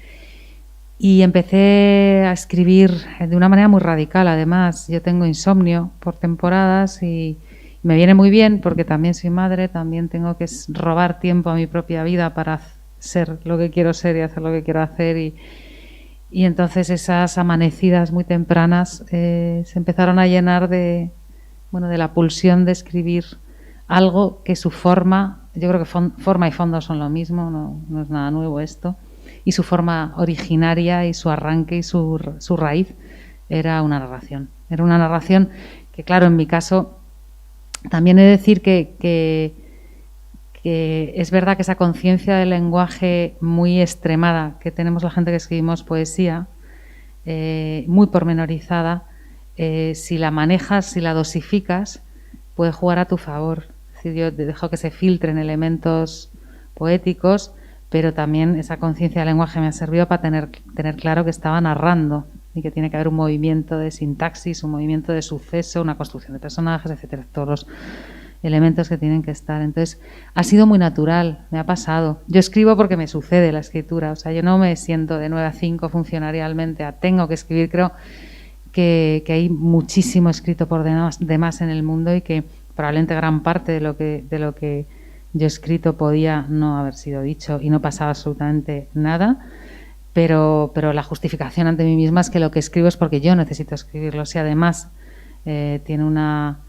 Y empecé a escribir de una manera muy radical, además. Yo tengo insomnio por temporadas y me viene muy bien porque también soy madre, también tengo que robar tiempo a mi propia vida para ser lo que quiero ser y hacer lo que quiero hacer. Y entonces esas amanecidas muy tempranas se empezaron a llenar de la pulsión de escribir algo que su forma, yo creo que forma y fondo son lo mismo, no es nada nuevo esto, y su forma originaria y su arranque y su raíz era una narración. Era una narración que, claro, en mi caso, también he de decir que es verdad que esa conciencia del lenguaje muy extremada que tenemos la gente que escribimos poesía, muy pormenorizada, si la manejas, si la dosificas, puede jugar a tu favor. Es decir, yo dejo que se filtren elementos poéticos, pero también esa conciencia del lenguaje me ha servido para tener claro que estaba narrando y que tiene que haber un movimiento de sintaxis, un movimiento de suceso, una construcción de personajes, etcétera, todos los elementos que tienen que estar. Entonces, ha sido muy natural, me ha pasado. Yo escribo porque me sucede la escritura, o sea, yo no me siento de 9 a 5 funcionarialmente, tengo que escribir. Creo que hay muchísimo escrito por demás en el mundo y que probablemente gran parte de lo que yo he escrito podía no haber sido dicho y no pasaba absolutamente nada, pero la justificación ante mí misma es que lo que escribo es porque yo necesito escribirlo. Si además tiene una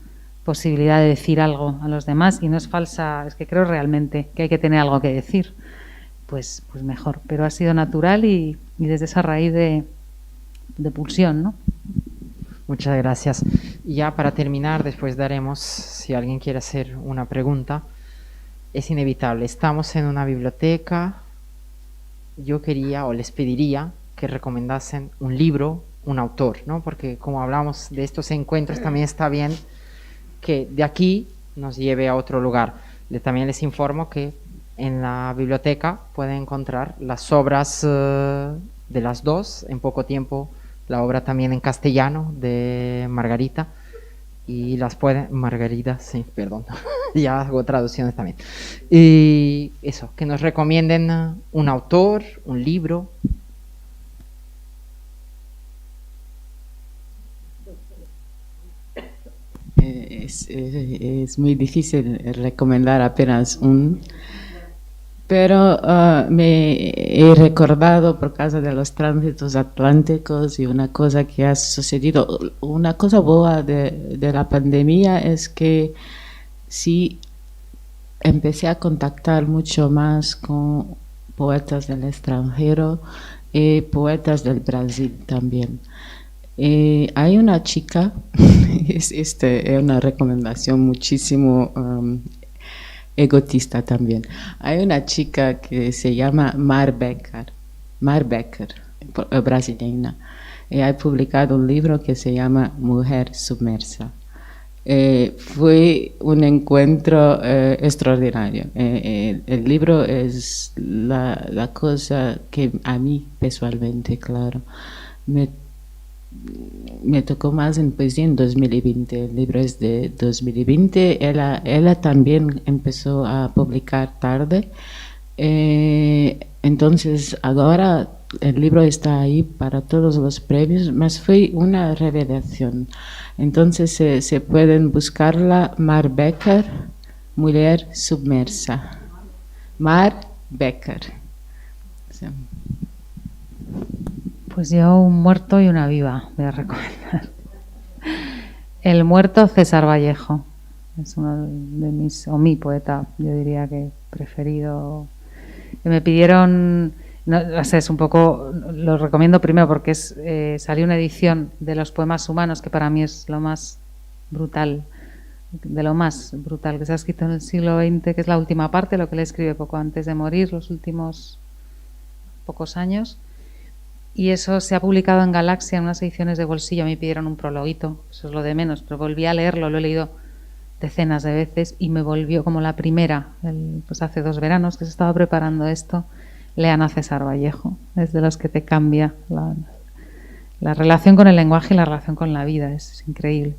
posibilidad de decir algo a los demás y no es falsa, es que creo realmente que hay que tener algo que decir, pues mejor. Pero ha sido natural y desde esa raíz de pulsión, ¿no? Muchas gracias. Y ya para terminar, después daremos, si alguien quiere hacer una pregunta, es inevitable. Estamos en una biblioteca. Yo quería o les pediría que recomendasen un libro, un autor, ¿no? Porque como hablamos de estos encuentros, también está bien que de aquí nos lleve a otro lugar. También les informo que en la biblioteca pueden encontrar las obras de las dos, en poco tiempo la obra también en castellano de Margarita, y las pueden... Margarita, sí, perdón, ya hago traducciones también. Y eso, que nos recomienden un autor, un libro. Es muy difícil recomendar apenas un, pero me he recordado por causa de los tránsitos atlánticos y una cosa que ha sucedido. Una cosa boa de la pandemia es que sí empecé a contactar mucho más con poetas del extranjero y poetas del Brasil también. Hay una chica, es una recomendación muchísimo egotista también. Hay una chica que se llama Mar Becker, brasileña, y ha publicado un libro que se llama Mujer Submersa. Fue un encuentro extraordinario. El libro es la cosa que a mí personalmente, claro, me tocó más en poesía en 2020. El libro es de 2020. Ella también empezó a publicar tarde. Entonces ahora el libro está ahí para todos los premios, mas fue una revelación. Entonces se pueden buscarla, Mar Becker, Mujer Submersa. Mar Becker. Sí. Pues yo un muerto y una viva voy a recomendar. El muerto, César Vallejo. Es uno de mi poeta, yo diría que preferido. Me pidieron, no sé, es un poco, lo recomiendo primero porque salió una edición de los poemas humanos que para mí es lo más brutal, de lo más brutal que se ha escrito en el siglo XX, que es la última parte, lo que él escribe poco antes de morir, los últimos pocos años. y eso se ha publicado en Galaxia en unas ediciones de bolsillo. Me pidieron un prologuito, eso es lo de menos, pero volví a leerlo, lo he leído decenas de veces y me volvió como la primera, pues hace 2 veranos que se estaba preparando esto. Lean a César Vallejo, es de los que te cambia la relación con el lenguaje y la relación con la vida, es increíble.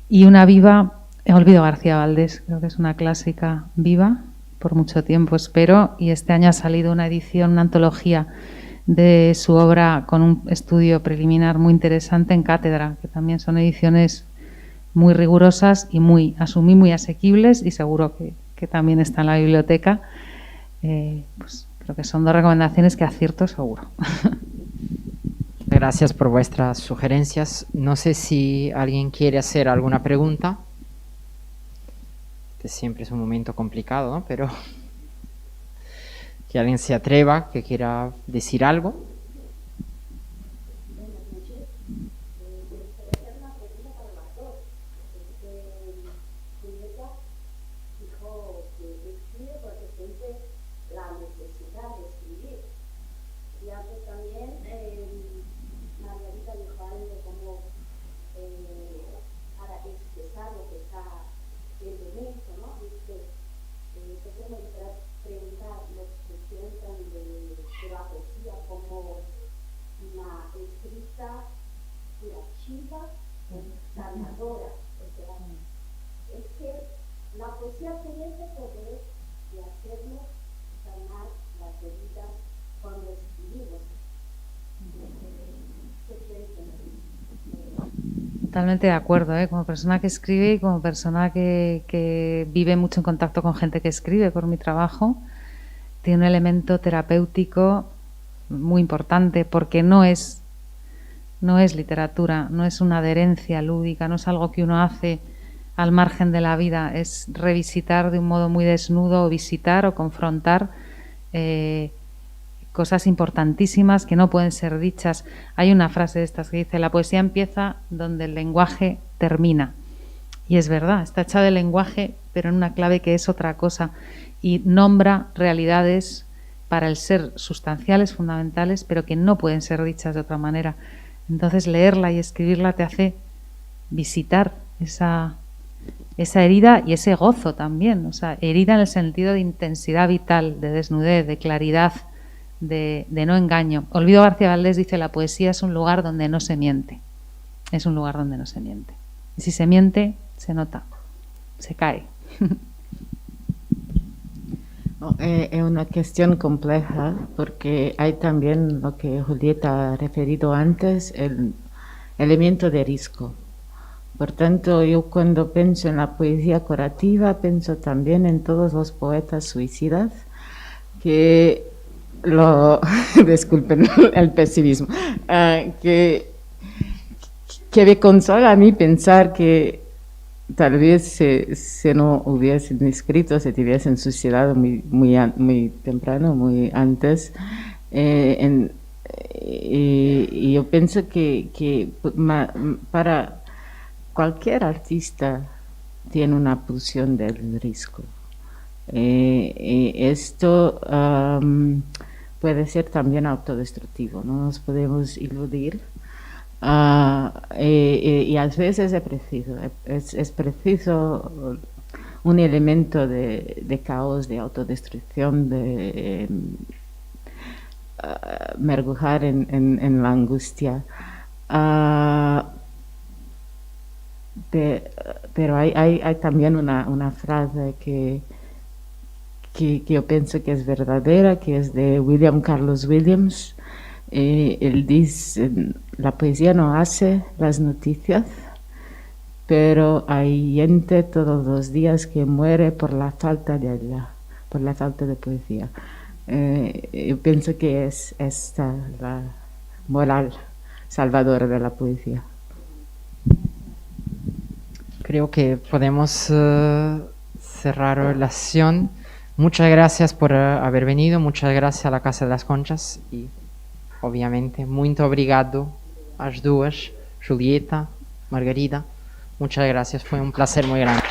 Y una viva, he olvidado García Valdés, creo que es una clásica viva, por mucho tiempo espero, y este año ha salido una edición, una antología de su obra con un estudio preliminar muy interesante en Cátedra, que también son ediciones muy rigurosas y muy asequibles, y seguro que también está en la biblioteca. Pues creo que son 2 recomendaciones que acierto seguro. Gracias por vuestras sugerencias. No sé si alguien quiere hacer alguna pregunta. Este siempre es un momento complicado, ¿no? Pero que alguien se atreva, que quiera decir algo. Totalmente de acuerdo, ¿eh? Como persona que escribe y como persona que vive mucho en contacto con gente que escribe por mi trabajo, tiene un elemento terapéutico muy importante porque no es literatura, no es una adherencia lúdica, no es algo que uno hace al margen de la vida, es revisitar de un modo muy desnudo o visitar o confrontar cosas importantísimas que no pueden ser dichas. Hay una frase de estas que dice: la poesía empieza donde el lenguaje termina. Y es verdad, está hecha de lenguaje, pero en una clave que es otra cosa, y nombra realidades para el ser sustanciales, fundamentales, pero que no pueden ser dichas de otra manera. Entonces leerla y escribirla te hace visitar esa herida y ese gozo también, o sea, herida en el sentido de intensidad vital, de desnudez, de claridad, de no engaño. Olvido García Valdés dice: la poesía es un lugar donde no se miente. Es un lugar donde no se miente. Y si se miente, se nota, se cae. Es una cuestión compleja porque hay también lo que Julieta ha referido antes, el elemento de riesgo. Por tanto, yo cuando pienso en la poesía curativa, pienso también en todos los poetas suicidas que disculpen el pesimismo, que me consola a mí pensar que tal vez si no hubiesen escrito, se hubiesen suicidado muy temprano, muy antes. Y yo pienso que para cualquier artista tiene una pulsión del riesgo. Esto puede ser también autodestructivo, no nos podemos iludir. Y a veces es preciso un elemento de caos, de autodestrucción, de mergullar en la angustia. Pero hay también una frase que yo pienso que es verdadera, que es de William Carlos Williams. Él dice: la poesía no hace las noticias, pero hay gente todos los días que muere por la falta de poesía. Yo pienso que es esta la moral salvadora de la poesía. Creo que podemos cerrar la sesión. Muchas gracias por haber venido, muchas gracias a la Casa de las Conchas y obviamente muito obrigado às duas, Julieta, Margarida. Muchas gracias, fue un placer muy grande.